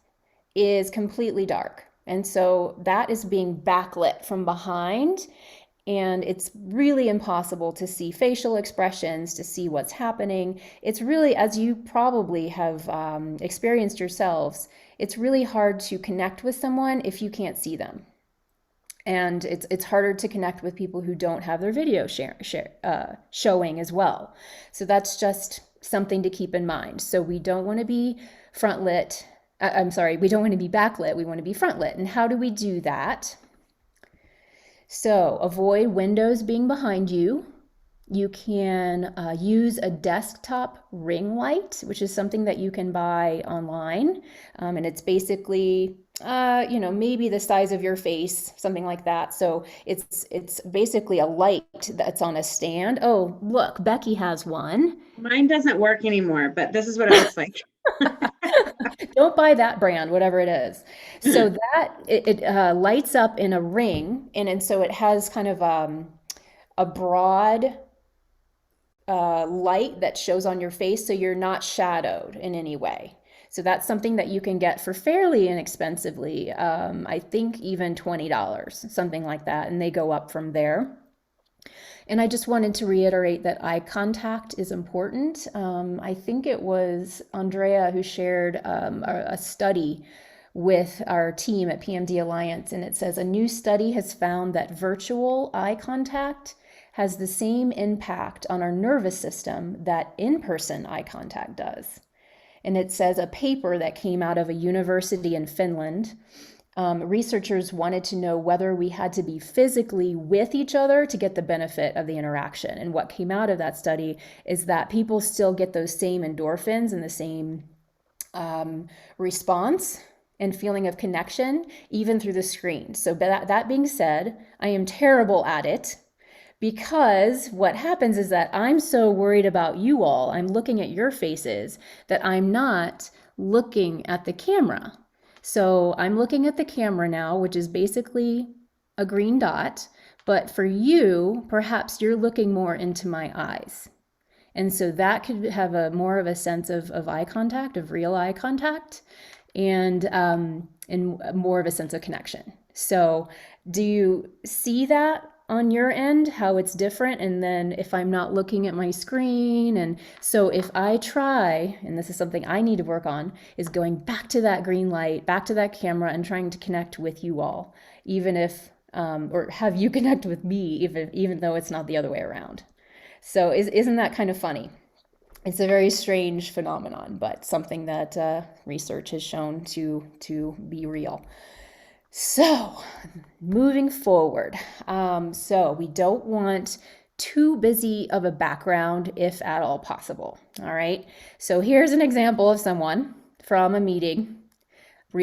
is completely dark. And so that is being backlit from behind, and it's really impossible to see facial expressions, to see what's happening. It's really, as you probably have experienced yourselves, it's really hard to connect with someone if you can't see them. And it's harder to connect with people who don't have their video showing as well. So that's just something to keep in mind. So we don't want to be front lit. We don't want to be backlit. We want to be front lit. And how do we do that? So avoid windows being behind you. You can use a desktop ring light, which is something that you can buy online. And it's basically, maybe the size of your face, something like that. So it's basically a light that's on a stand. Oh, look, Becky has one. Mine doesn't work anymore, but this is what it looks like. Don't buy that brand, whatever it is. So that it lights up in a ring, and so it has kind of a broad light that shows on your face, so you're not shadowed in any way. So that's something that you can get for fairly inexpensively. I think even $20, something like that, and they go up from there. And I just wanted to reiterate that eye contact is important. I think it was Andrea who shared a study with our team at PMD Alliance, and it says a new study has found that virtual eye contact has the same impact on our nervous system that in-person eye contact does. And it says a paper that came out of a university in Finland. Researchers wanted to know whether we had to be physically with each other to get the benefit of the interaction. And what came out of that study is that people still get those same endorphins and the same response and feeling of connection, even through the screen. So that being said, I am terrible at it, because what happens is that I'm so worried about you all, I'm looking at your faces, that I'm not looking at the camera. So I'm looking at the camera now, which is basically a green dot, but for you, perhaps you're looking more into my eyes. And so that could have more of a sense of eye contact, of real eye contact, and more of a sense of connection. So do you see that on your end, how it's different? And then if I'm not looking at my screen, and so if I try, and this is something I need to work on, is going back to that green light, back to that camera, and trying to connect with you all, even if, or have you connect with me, even though it's not the other way around. So isn't that kind of funny? It's a very strange phenomenon, but something that research has shown to be real. So moving forward, so we don't want too busy of a background if at all possible. All right. So here's an example of someone from a meeting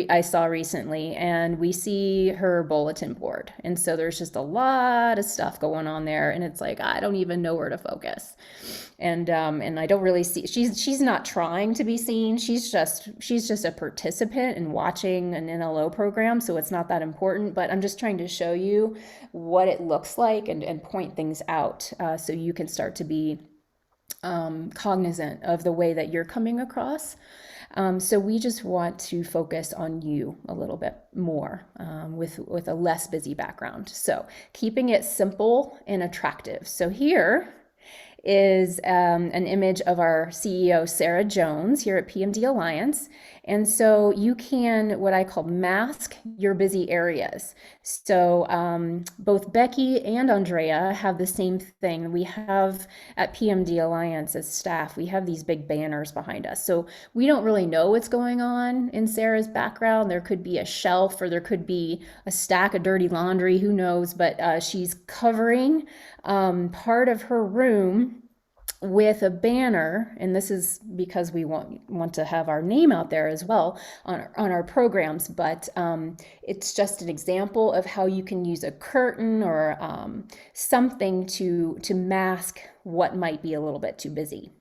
I saw recently, and we see her bulletin board. And so there's just a lot of stuff going on there, and it's like, I don't even know where to focus. And I don't really see, she's not trying to be seen. She's just a participant in watching an NLO program. So it's not that important, but I'm just trying to show you what it looks like and point things out, so you can start to be cognizant of the way that you're coming across. So we just want to focus on you a little bit more, with a less busy background. So keeping it simple and attractive. So here is an image of our CEO, Sarah Jones, here at PMD Alliance. And so you can, what I call, mask your busy areas. So both Becky and Andrea have the same thing. We have at PMD Alliance as staff, we have these big banners behind us. So we don't really know what's going on in Sarah's background. There could be a shelf, or there could be a stack of dirty laundry, who knows, but she's covering part of her room with a banner, and this is because we want to have our name out there as well on our programs, but it's just an example of how you can use a curtain or something to mask what might be a little bit too busy.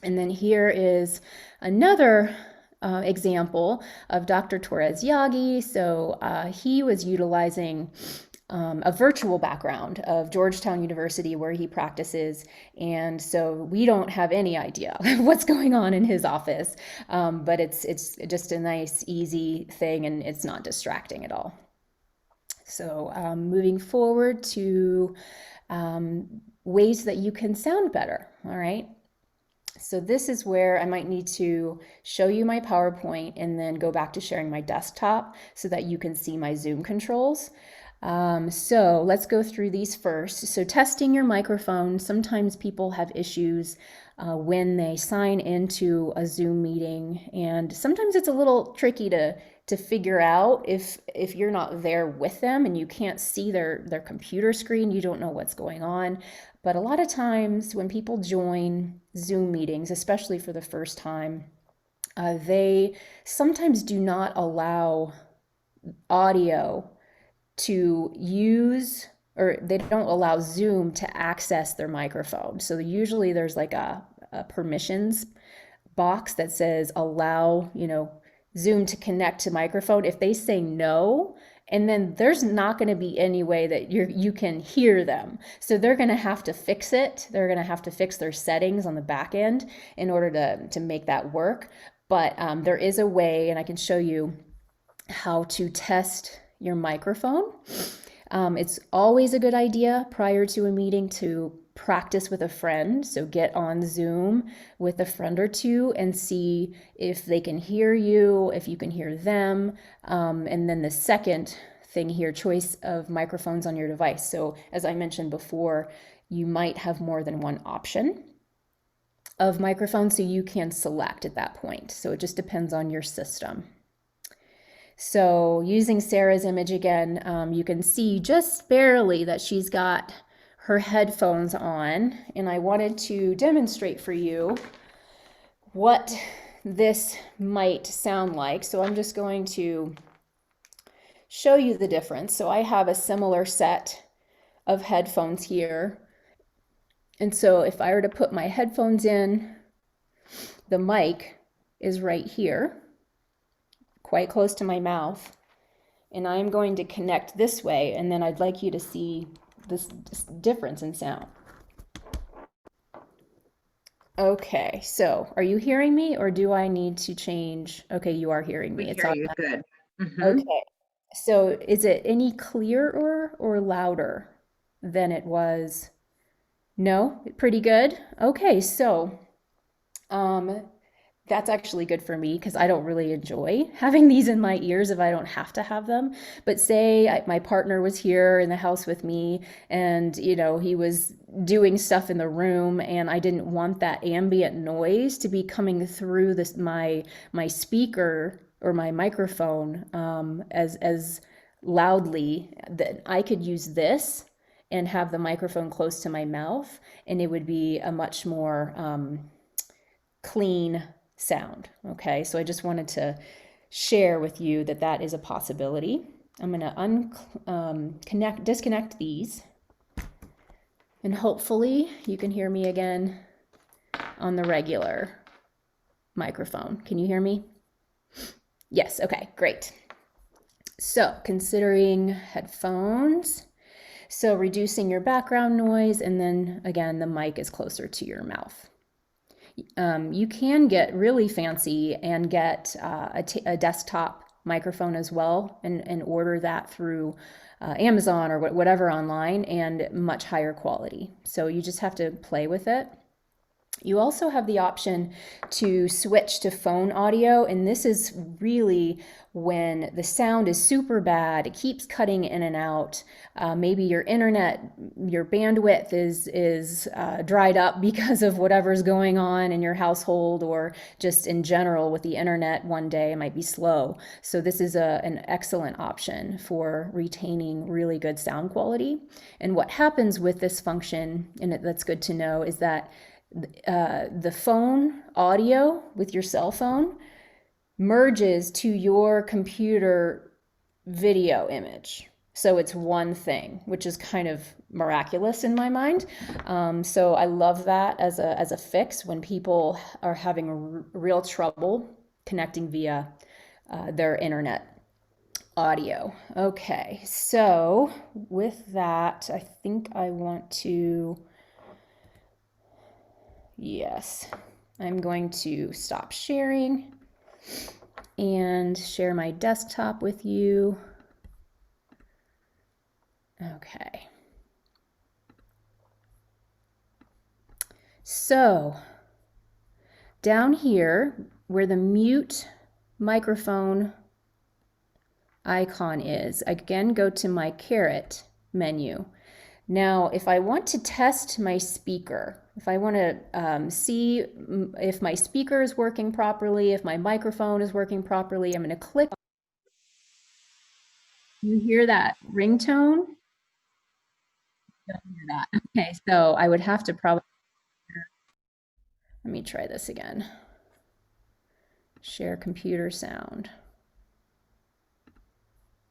And then here is another example of Dr. Torres Yagi. So he was utilizing a virtual background of Georgetown University, where he practices. And so we don't have any idea what's going on in his office, but it's just a nice, easy thing, and it's not distracting at all. So moving forward to ways that you can sound better, all right? So this is where I might need to show you my PowerPoint and then go back to sharing my desktop so that you can see my Zoom controls. So let's go through these first. So testing your microphone. Sometimes people have issues when they sign into a Zoom meeting, and sometimes it's a little tricky to figure out if you're not there with them and you can't see their computer screen, you don't know what's going on. But a lot of times when people join Zoom meetings, especially for the first time, they sometimes do not allow audio to use, or they don't allow Zoom to access their microphone. So usually there's like a permissions box that says allow, Zoom to connect to microphone. If they say no, and then there's not going to be any way that you can hear them. So they're going to have to fix it. They're going to have to fix their settings on the back end in order to make that work. But there is a way, and I can show you how to test your microphone. It's always a good idea prior to a meeting to practice with a friend. So get on Zoom with a friend or two and see if they can hear you, if you can hear them. And then the second thing here, choice of microphones on your device. So as I mentioned before, you might have more than one option of microphone, so you can select at that point. So it just depends on your system. So using Sarah's image again, you can see just barely that she's got her headphones on, and I wanted to demonstrate for you what this might sound like. So I'm just going to show you the difference. So I have a similar set of headphones here. And so if I were to put my headphones in, the mic is right here, quite close to my mouth, and I'm going to connect this way, and then I'd like you to see this difference in sound. Okay, so are you hearing me, or do I need to change? Okay, you are hearing me. We It's hear on. you good. Mhm. Okay, so is it any clearer or louder than it was? No, pretty good. Okay, so that's actually good for me because I don't really enjoy having these in my ears if I don't have to have them. But say my partner was here in the house with me, and he was doing stuff in the room, and I didn't want that ambient noise to be coming through my speaker or my microphone as loudly, that I could use this and have the microphone close to my mouth, and it would be a much more clean sound. Okay, so I just wanted to share with you that is a possibility. I'm going to disconnect these, and hopefully you can hear me again on the regular microphone. Can you hear me? Yes, okay, great. So considering headphones, so reducing your background noise, and then again, the mic is closer to your mouth. You can get really fancy and get a desktop microphone as well and order that through Amazon or whatever online, and much higher quality. So you just have to play with it. You also have the option to switch to phone audio, and this is really when the sound is super bad, it keeps cutting in and out. Maybe your internet, your bandwidth is dried up because of whatever's going on in your household, or just in general with the internet one day it might be slow. So this is an excellent option for retaining really good sound quality. And what happens with this function, and that's good to know, is that the phone audio with your cell phone merges to your computer video image. So it's one thing, which is kind of miraculous in my mind. So I love that as a fix when people are having real trouble connecting via their internet audio. Okay, so with that, I think I want to... Yes, I'm going to stop sharing and share my desktop with you. Okay. So down here where the mute microphone icon is, again, go to my caret menu. Now, if I want to test my speaker, if I want to see if my speaker is working properly, if my microphone is working properly, I'm going to click. You hear that ringtone? Don't hear that. Okay, so I would have to probably... Let me try this again. Share computer sound.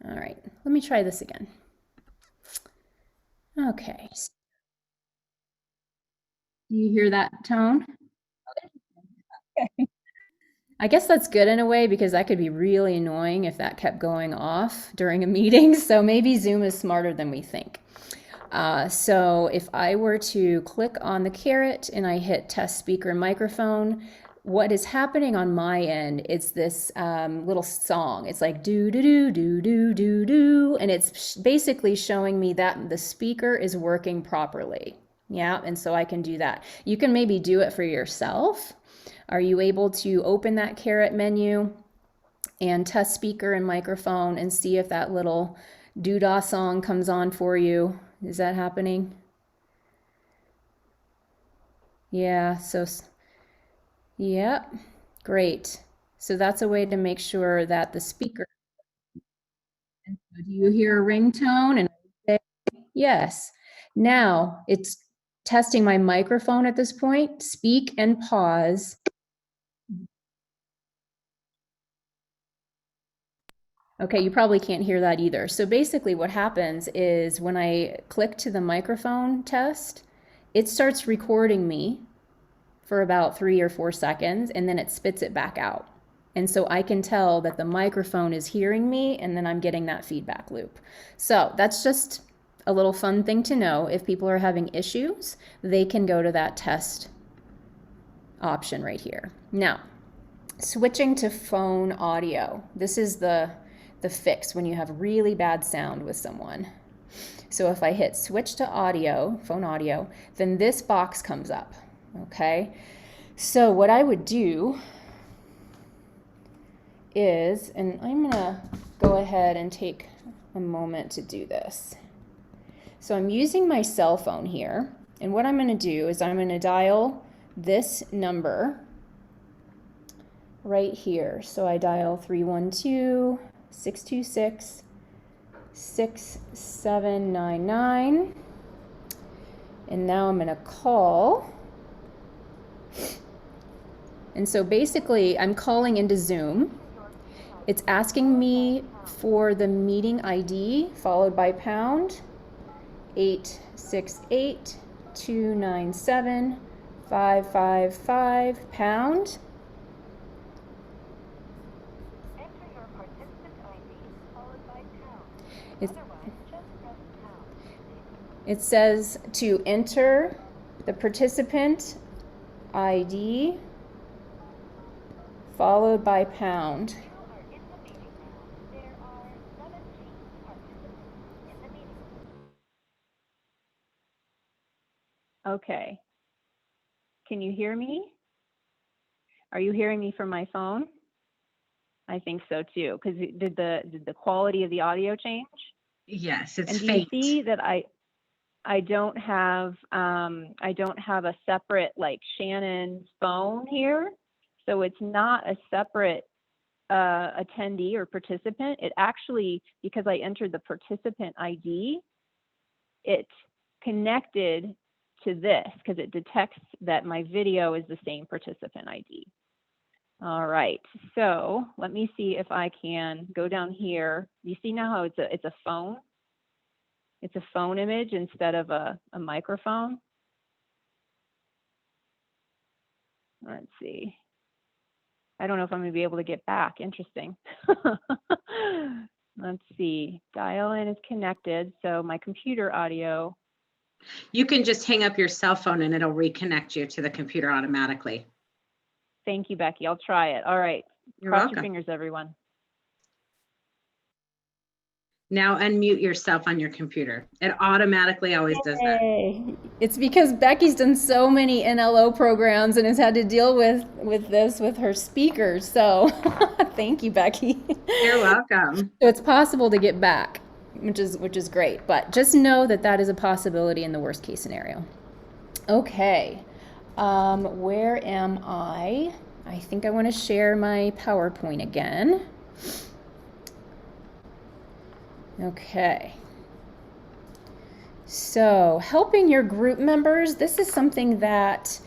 All right, let me try this again. Okay. Do you hear that tone? Okay. I guess that's good in a way, because that could be really annoying if that kept going off during a meeting. So maybe Zoom is smarter than we think. So if I were to click on the caret and I hit test speaker and microphone, what is happening on my end is this little song. It's like do do do do do do do, and it's basically showing me that the speaker is working properly. Yeah, and so I can do that. You can maybe do it for yourself. Are you able to open that caret menu and test speaker and microphone and see if that little doodah song comes on for you? Is that happening? Yeah, so yeah, great. So that's a way to make sure that the speaker... And so do you hear a ringtone? And I say yes. Now it's testing my microphone at this point. Speak and pause. Okay, you probably can't hear that either. So basically what happens is when I click to the microphone test, it starts recording me for about 3 or 4 seconds, and then it spits it back out. And so I can tell that the microphone is hearing me, and then I'm getting that feedback loop. So that's just a little fun thing to know. If people are having issues, they can go to that test option right here. Now, switching to phone audio. This is the fix when you have really bad sound with someone. So if I hit switch to audio, phone audio, then this box comes up, okay? So what I would do is, and I'm gonna go ahead and take a moment to do this. So I'm using my cell phone here, and what I'm gonna do is I'm gonna dial this number right here. So I dial 312-626-6799. And now I'm going to call. And so basically I'm calling into Zoom. It's asking me for the meeting ID followed by pound 868-297-555 pound. It says to enter the participant ID followed by pound. Okay. Can you hear me? Are you hearing me from my phone? I think so too. Because did the quality of the audio change? Yes, it's And do you faint. see that I don't have a separate like Shannon's phone here, so it's not a separate attendee or participant. It actually, because I entered the participant ID, it connected to this because it detects that my video is the same participant ID. All right, so let me see if I can go down here. You see now how it's a phone? It's a phone image instead of a microphone. Let's see. I don't know if I'm gonna be able to get back. Interesting. Let's see. Dial in is connected, so my computer audio. You can just hang up your cell phone and it'll reconnect you to the computer automatically. Thank you, Becky. I'll try it. All right. You're Cross welcome. your fingers, everyone. Now unmute yourself on your computer. It automatically always does that. Yay. It's because Becky's done so many NLO programs and has had to deal with this with her speakers. So thank you, Becky. You're welcome. So it's possible to get back, which is great. But just know that that is a possibility in the worst case scenario. Okay. Where am I? I think I want to share my PowerPoint again. Okay. So helping your group members, this is something that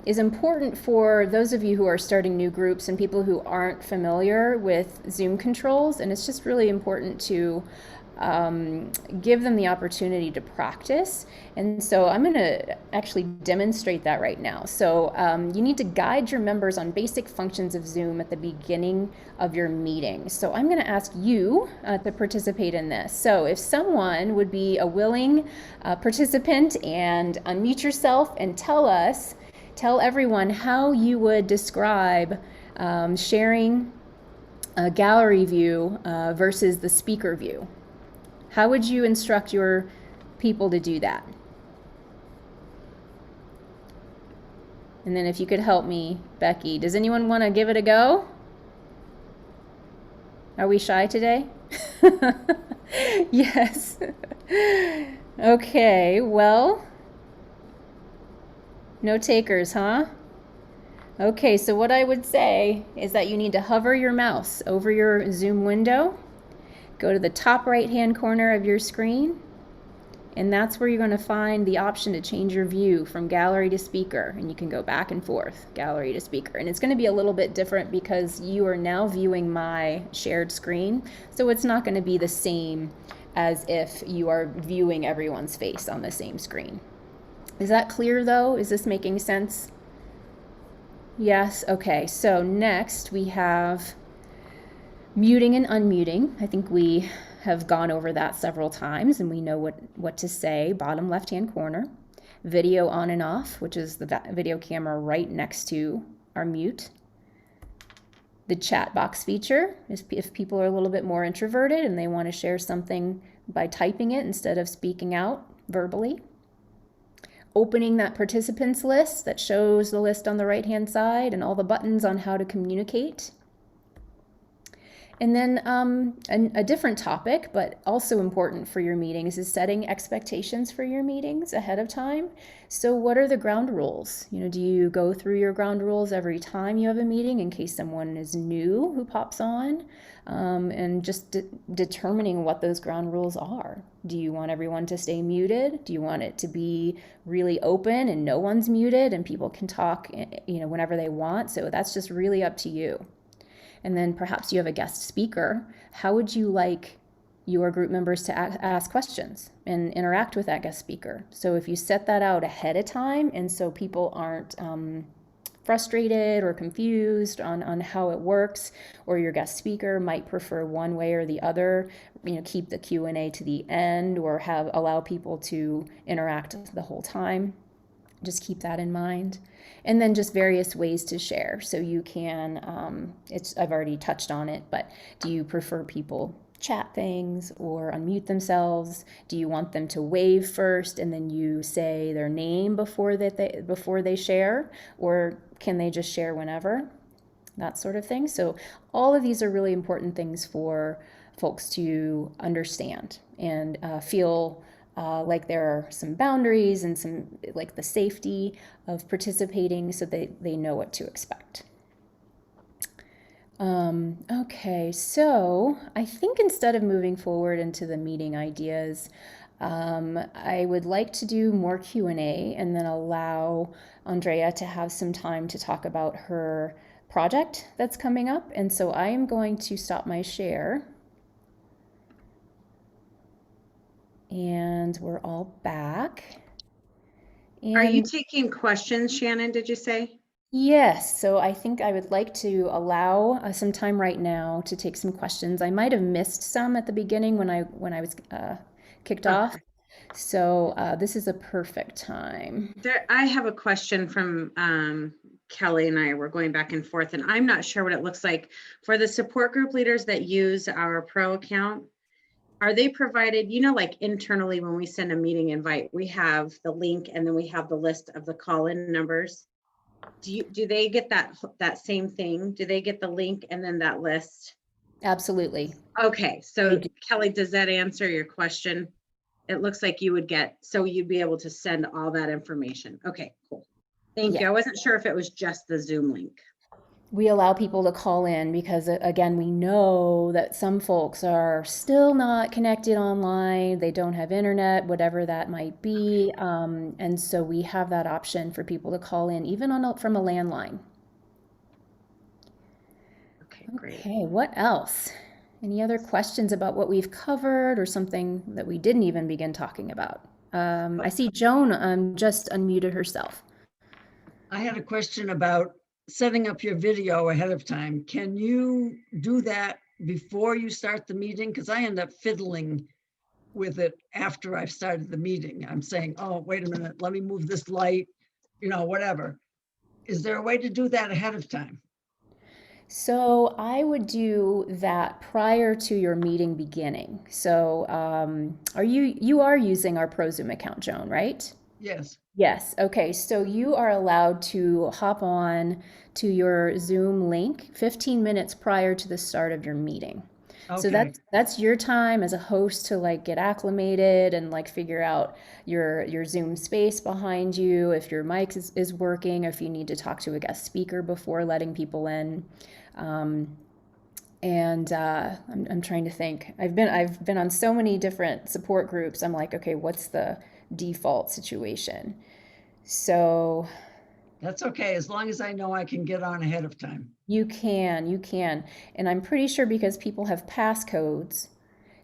is important for those of you who are starting new groups and people who aren't familiar with Zoom controls. And it's just really important to give them the opportunity to practice. And so I'm going to actually demonstrate that right now. So you need to guide your members on basic functions of Zoom at the beginning of your meeting. So I'm going to ask you to participate in this. So if someone would be a willing participant and unmute yourself and tell everyone how you would describe sharing a gallery view versus the speaker view. How would you instruct your people to do that? And then if you could help me, Becky, does anyone want to give it a go? Are we shy today? Yes. Okay, well, no takers, huh? Okay, so what I would say is that you need to hover your mouse over your Zoom window. Go to the top right-hand corner of your screen, and that's where you're going to find the option to change your view from gallery to speaker, and you can go back and forth, gallery to speaker. And it's going to be a little bit different because you are now viewing my shared screen, so it's not going to be the same as if you are viewing everyone's face on the same screen. Is that clear though? Is this making sense? Yes? Okay, so next we have muting and unmuting. I think we have gone over that several times and we know what to say. Bottom left-hand corner. Video on and off, which is the video camera right next to our mute. The chat box feature is if people are a little bit more introverted and they want to share something by typing it instead of speaking out verbally. Opening that participants list that shows the list on the right-hand side and all the buttons on how to communicate. And then a different topic, but also important for your meetings, is setting expectations for your meetings ahead of time. So what are the ground rules? Do you go through your ground rules every time you have a meeting in case someone is new who pops on? And just determining what those ground rules are. Do you want everyone to stay muted? Do you want it to be really open and no one's muted and people can talk, whenever they want? So that's just really up to you. And then perhaps you have a guest speaker. How would you like your group members to ask questions and interact with that guest speaker? So if you set that out ahead of time, and so people aren't frustrated or confused on how it works, or your guest speaker might prefer one way or the other, keep the Q&A to the end or allow people to interact the whole time. Just keep that in mind. And then just various ways to share. So you can, I've already touched on it, but do you prefer people chat things or unmute themselves? Do you want them to wave first and then you say their name before they share, or can they just share whenever? That sort of thing. So all of these are really important things for folks to understand and feel like there are some boundaries and some like the safety of participating so they know what to expect. Okay, so I think instead of moving forward into the meeting ideas, I would like to do more Q&A and then allow Andrea to have some time to talk about her project that's coming up. And so I am going to stop my share. And we're all back. Are you And taking questions, Shannon, did you say? yes, so I think I would like to allow some time right now to take some questions. I might have missed some at the beginning when I was kicked off. So this is a perfect time. I have a question from Kelly and I were going back and forth, and I'm not sure what it looks like for the support group leaders that use our pro account. Are they provided, like internally when we send a meeting invite, we have the link and then we have the list of the call-in numbers. Do they get that same thing? Do they get the link and then that list? Absolutely. Okay, so Kelly, does that answer your question? It looks like you would so you'd be able to send all that information. Okay, cool. Thank you. I wasn't sure if it was just the Zoom link. We allow people to call in because, again, we know that some folks are still not connected online. They don't have internet, whatever that might be. And so we have that option for people to call in, even from a landline. Okay, great. Okay, what else? Any other questions about what we've covered or something that we didn't even begin talking about? I see Joan just unmuted herself. I had a question about setting up your video ahead of time. Can you do that before you start the meeting? Because I end up fiddling with it after I've started the meeting. I'm saying, oh, wait a minute, let me move this light, whatever. Is there a way to do that ahead of time? So I would do that prior to your meeting beginning. So you are using our ProZoom account, Joan, right? Yes. Yes. Okay. So you are allowed to hop on to your Zoom link 15 minutes prior to the start of your meeting. Okay. So that's your time as a host to like get acclimated and like figure out your Zoom space behind you, if your mic is working, or if you need to talk to a guest speaker before letting people in. I'm trying to think. I've been on so many different support groups. I'm like, okay, what's the default situation? So that's okay, as long as I know I can get on ahead of time. You can. And I'm pretty sure because people have passcodes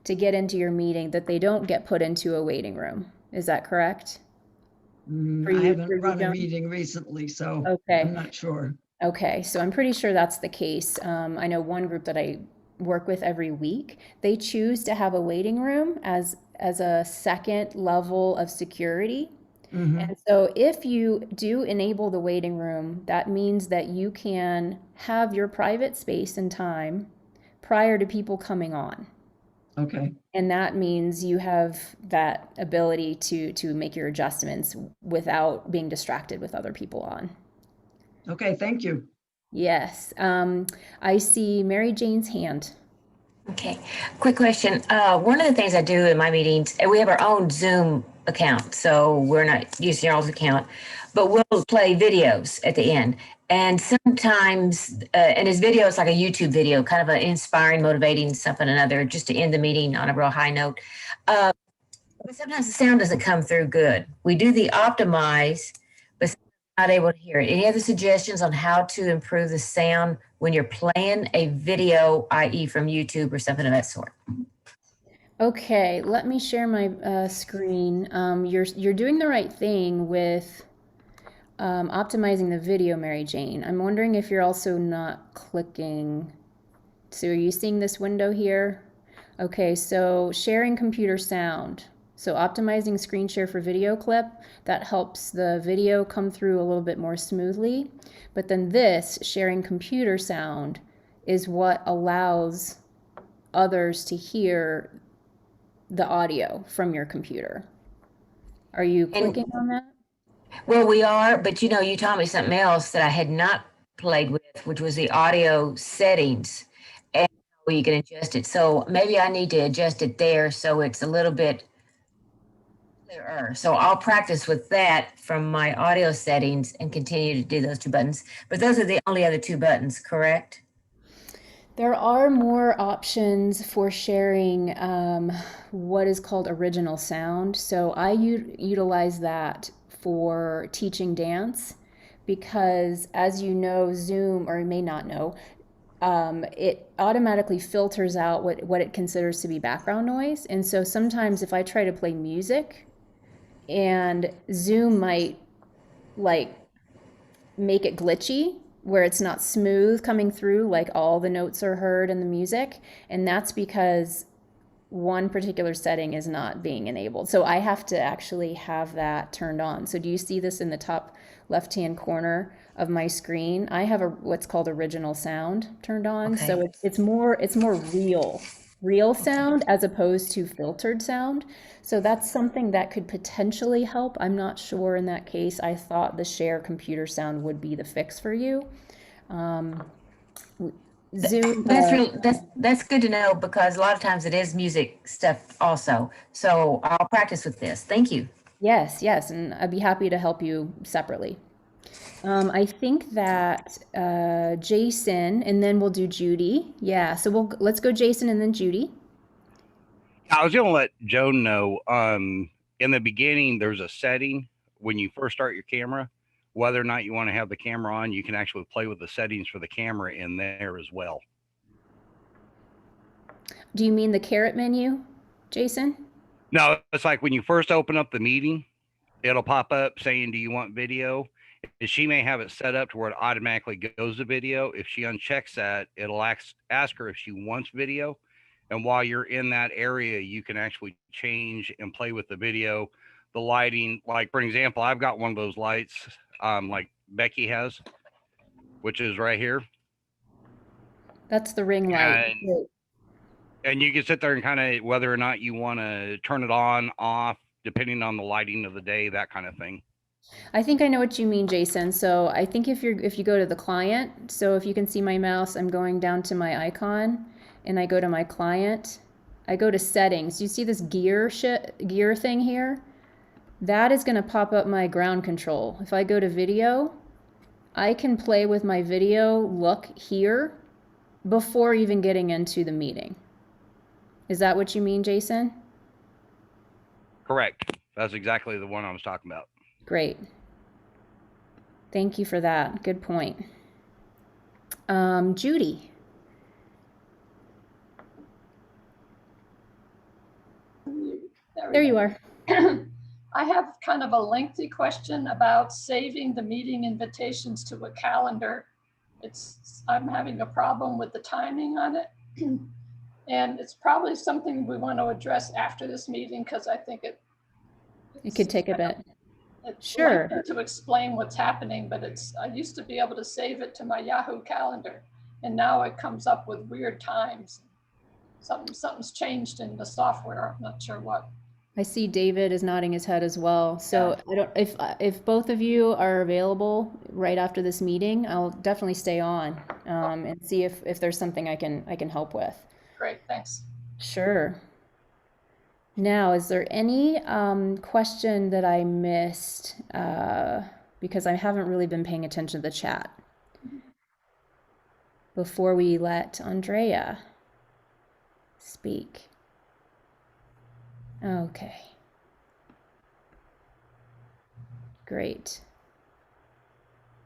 to get into your meeting that they don't get put into a waiting room. Is that correct? I haven't run a meeting recently, so okay. I'm not sure. Okay, so I'm pretty sure that's the case. I know one group that I work with every week, they choose to have a waiting room as a second level of security. Mm-hmm. And so if you do enable the waiting room, that means that you can have your private space and time prior to people coming on. Okay. And that means you have that ability to make your adjustments without being distracted with other people on. Okay, thank you. Yes. I see Mary Jane's hand. Okay, quick question. One of the things I do in my meetings, and we have our own Zoom account, so we're not using your old account, but we'll play videos at the end. And sometimes, and his video is like a YouTube video, kind of an inspiring, motivating something or another, just to end the meeting on a real high note. But sometimes the sound doesn't come through good. We do the optimize, but not able to hear it. Any other suggestions on how to improve the sound when you're playing a video, i.e. from YouTube or something of that sort? Okay, let me share my screen. You're doing the right thing with optimizing the video, Mary Jane. I'm wondering if you're also not clicking. So are you seeing this window here? Okay, so sharing computer sound. So optimizing screen share for video clip, that helps the video come through a little bit more smoothly. But then this sharing computer sound is what allows others to hear the audio from your computer. Are you clicking on that? Well, we are, but you taught me something else that I had not played with, which was the audio settings and where you can adjust it. So maybe I need to adjust it there so it's a little bit clearer. So I'll practice with that from my audio settings and continue to do those two buttons. But those are the only other two buttons, correct? There are more options for sharing what is called original sound. So I utilize that for teaching dance because, as you know, Zoom, or you may not know, it automatically filters out what it considers to be background noise. And so sometimes if I try to play music, and Zoom might like make it glitchy where it's not smooth coming through, like all the notes are heard in the music. And that's because one particular setting is not being enabled. So I have to actually have that turned on. So do you see this in the top left-hand corner of my screen? I have what's called original sound turned on. Okay. So it's more real sound as opposed to filtered sound. So that's something that could potentially help. I'm not sure in that case. I thought the share computer sound would be the fix for you. Zoom. That's good to know because a lot of times it is music stuff also. So I'll practice with this. Thank you. Yes, and I'd be happy to help you separately. I think that Jason, and then we'll do Judy. Yeah, so let's go Jason and then Judy. I was going to let Joan know, in the beginning, there's a setting when you first start your camera, whether or not you want to have the camera on, you can actually play with the settings for the camera in there as well. Do you mean the carrot menu, Jason? No, it's like when you first open up the meeting, it'll pop up saying, do you want video? And she may have it set up to where it automatically goes to video. If she unchecks that, it'll ask her if she wants video. And while you're in that area, you can actually change and play with the video, the lighting. Like, for example, I've got one of those lights like Becky has, which is right here. That's the ring light. And you can sit there and kind of, whether or not you want to turn it on, off, depending on the lighting of the day, that kind of thing. I think I know what you mean, Jason. So I think if you go to the client, so if you can see my mouse, I'm going down to my icon and I go to my client. I go to settings. You see this gear thing here? That is going to pop up my ground control. If I go to video, I can play with my video look here before even getting into the meeting. Is that what you mean, Jason? Correct. That's exactly the one I was talking about. Great. Thank you for that. Good point. Judy. There you are. I have kind of a lengthy question about saving the meeting invitations to a calendar. I'm having a problem with the timing on it. And it's probably something we want to address after this meeting because I think it could take a bit. It's sure. To explain what's happening, but I used to be able to save it to my Yahoo calendar, and now it comes up with weird times. Something's changed in the software. I'm not sure what. I see David is nodding his head as well. So yeah. If both of you are available right after this meeting, I'll definitely stay on and see if there's something I can help with. Great, thanks. Sure. Now, is there any question that I missed because I haven't really been paying attention to the chat before we let Andrea speak? Okay. Great.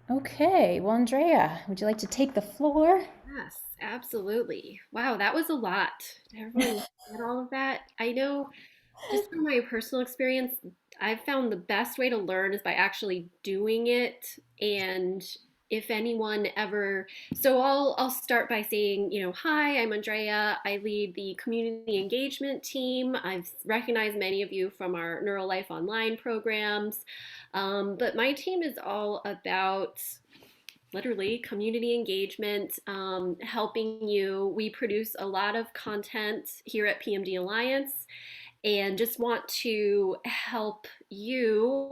Okay, well, Andrea, would you like to take the floor? Yes, absolutely. Wow, that was a lot. Did everyone get all of that? I know just from my personal experience, I've found the best way to learn is by actually doing it. And if anyone ever, so I'll start by saying, hi, I'm Andrea. I lead the community engagement team. I've recognized many of you from our NeuroLife Online programs. But my team is all about literally community engagement, helping you. We produce a lot of content here at PMD Alliance and just want to help you,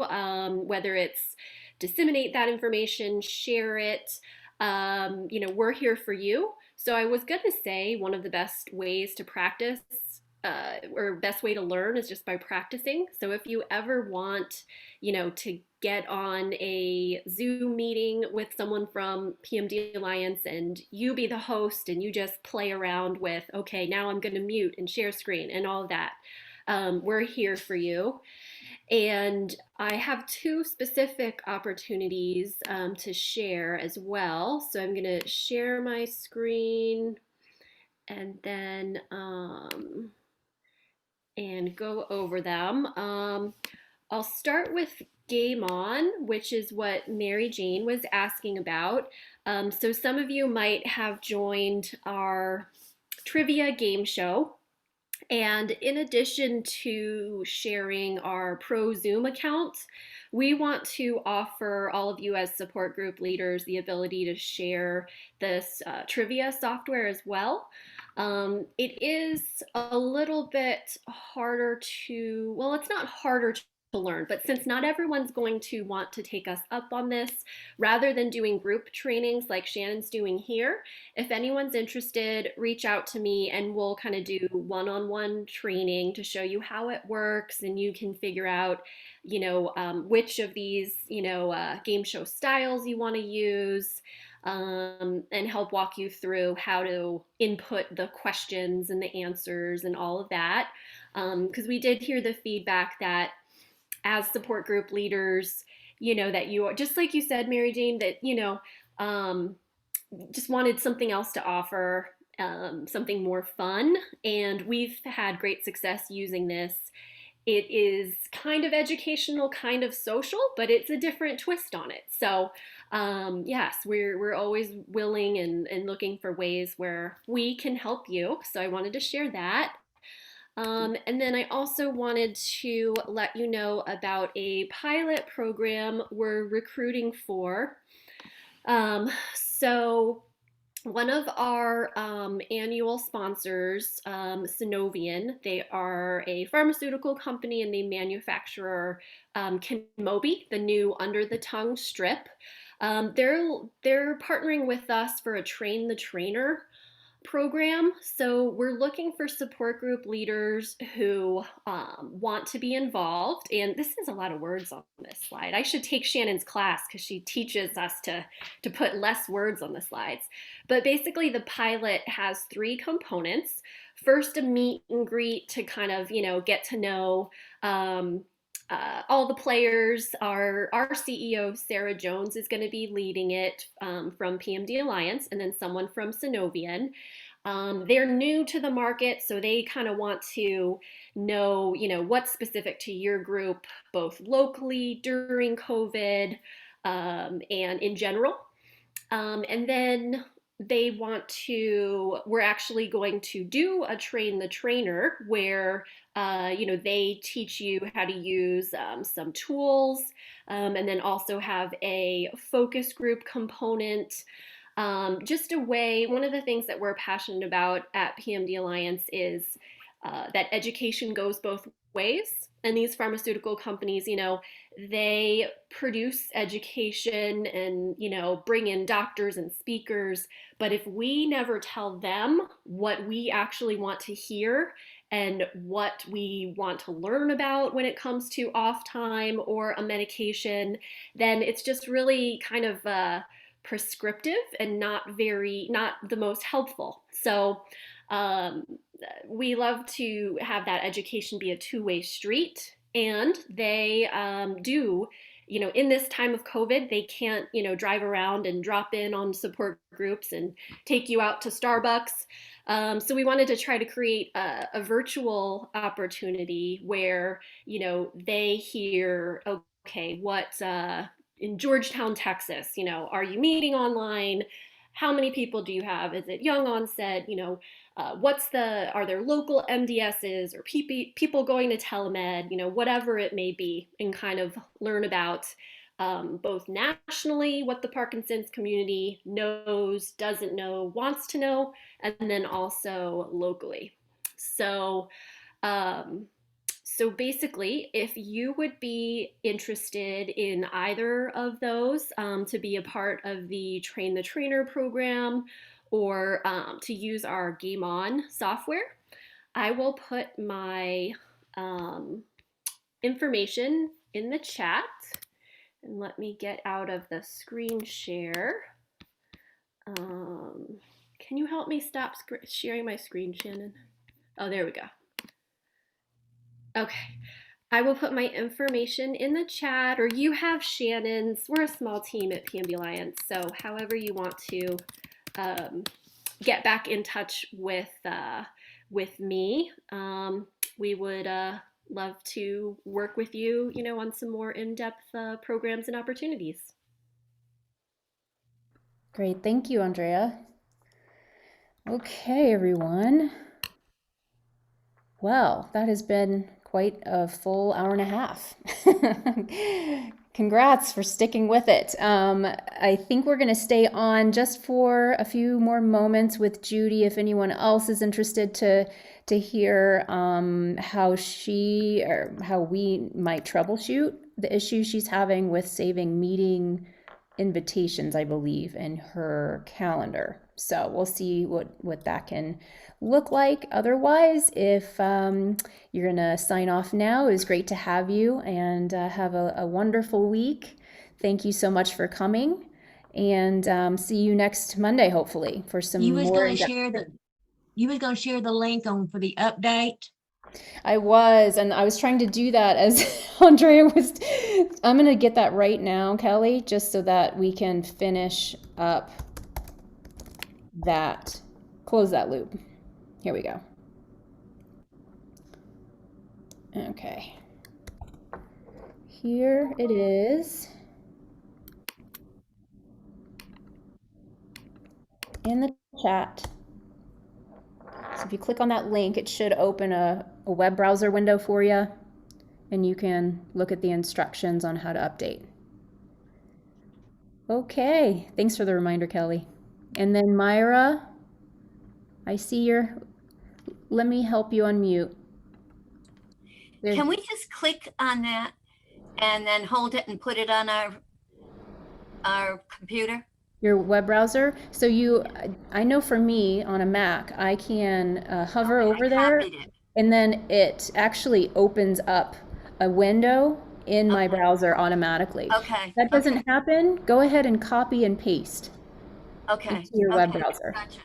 whether it's disseminate that information, share it. We're here for you. So I was going to say one of the best ways to practice or best way to learn is just by practicing. So if you ever want, to get on a Zoom meeting with someone from PMD Alliance and you be the host and you just play around with, okay, now I'm going to mute and share screen and all of that. We're here for you. And I have two specific opportunities to share as well. So I'm going to share my screen and then and go over them. I'll start with Game On, which is what Mary Jane was asking about. So some of you might have joined our trivia game show. And in addition to sharing our pro Zoom account, we want to offer all of you as support group leaders the ability to share this trivia software as well. It is a little bit harder to, well, it's not harder to learn, but since not everyone's going to want to take us up on this, rather than doing group trainings like Shannon's doing here, if anyone's interested, reach out to me and we'll kind of do one-on-one training to show you how it works, and you can figure out, which of these, game show styles you want to use, and help walk you through how to input the questions and the answers and all of that. Because we did hear the feedback that as support group leaders, that you are, just like you said, Mary Jane, that, just wanted something else to offer, something more fun. And we've had great success using this. It is kind of educational, kind of social, but it's a different twist on it. So yes, we're always willing and looking for ways where we can help you. So I wanted to share that. And then I also wanted to let you know about a pilot program we're recruiting for. So one of our annual sponsors, Synovian, they are a pharmaceutical company and they manufacture Kenobi, the new under the tongue strip. They're partnering with us for a Train the Trainer program. So we're looking for support group leaders who want to be involved. And this is a lot of words on this slide. I should take Shannon's class because she teaches us to put less words on the slides. But basically the pilot has 3 components. First, a meet and greet to kind of, get to know all the players. Our CEO, Sarah Jones, is going to be leading it from PMD Alliance, and then someone from Synovian. They're new to the market, so they kind of want to know, what's specific to your group, both locally during COVID and in general. And then we're actually going to do a Train the Trainer where, they teach you how to use some tools, and then also have a focus group component. Just a way, one of the things that we're passionate about at PMD Alliance is that education goes both ways. And these pharmaceutical companies, they produce education and, bring in doctors and speakers. But if we never tell them what we actually want to hear and what we want to learn about when it comes to off time or a medication, then it's just really kind of prescriptive and not the most helpful. So we love to have that education be a two-way street, and they do, in this time of COVID, they can't, drive around and drop in on support groups and take you out to Starbucks. So we wanted to try to create a virtual opportunity where, they hear, okay, what in Georgetown, Texas, are you meeting online? How many people do you have? Is it young onset? Are there local MDSs or people going to telemed? Whatever it may be, and kind of learn about both nationally, what the Parkinson's community knows, doesn't know, wants to know, and then also locally. So, so basically, if you would be interested in either of those, to be a part of the Train the Trainer program or to use our Game On software, I will put my information in the chat. And let me get out of the screen share. Can you help me stop sharing my screen, Shannon? Oh, there we go. Okay. I will put my information in the chat, or you have Shannon's. We're a small team at PMD Alliance, so however you want to get back in touch with me, we would love to work with you, on some more in-depth programs and opportunities. Great, thank you, Andrea. Okay, everyone. Well, that has been quite a full hour and a half. Congrats for sticking with it. I think we're going to stay on just for a few more moments with Judy if anyone else is interested to hear how we might troubleshoot the issue she's having with saving meeting invitations, I believe, in her calendar. So we'll see what that can look like. Otherwise, if you're gonna sign off now, it was great to have you, and have a wonderful week. Thank you so much for coming, and see you next Monday, hopefully, for some You was more. going to share the link for the update. I was trying to do that as Andrea was. I'm gonna get that right now, Kelly, just so that we can finish up close that loop. Here we go. Okay. Here it is. In the chat. So if you click on that link, it should open a web browser window for you, and you can look at the instructions on how to update. Okay, thanks for the reminder, Kelly. And then Myra, I see let me help you unmute. Can we just click on that and then hold it and put it on our computer? Your web browser? So I know for me on a Mac, I can hover over there, and then it actually opens up a window in my browser automatically. Okay. If that doesn't happen, go ahead and copy and paste. Okay. Into your web browser. Gotcha.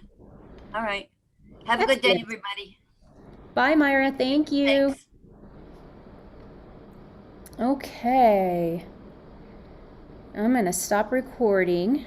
All right. Have a good day, everybody. Bye, Myra. Thank you. Thanks. Okay. I'm going to stop recording.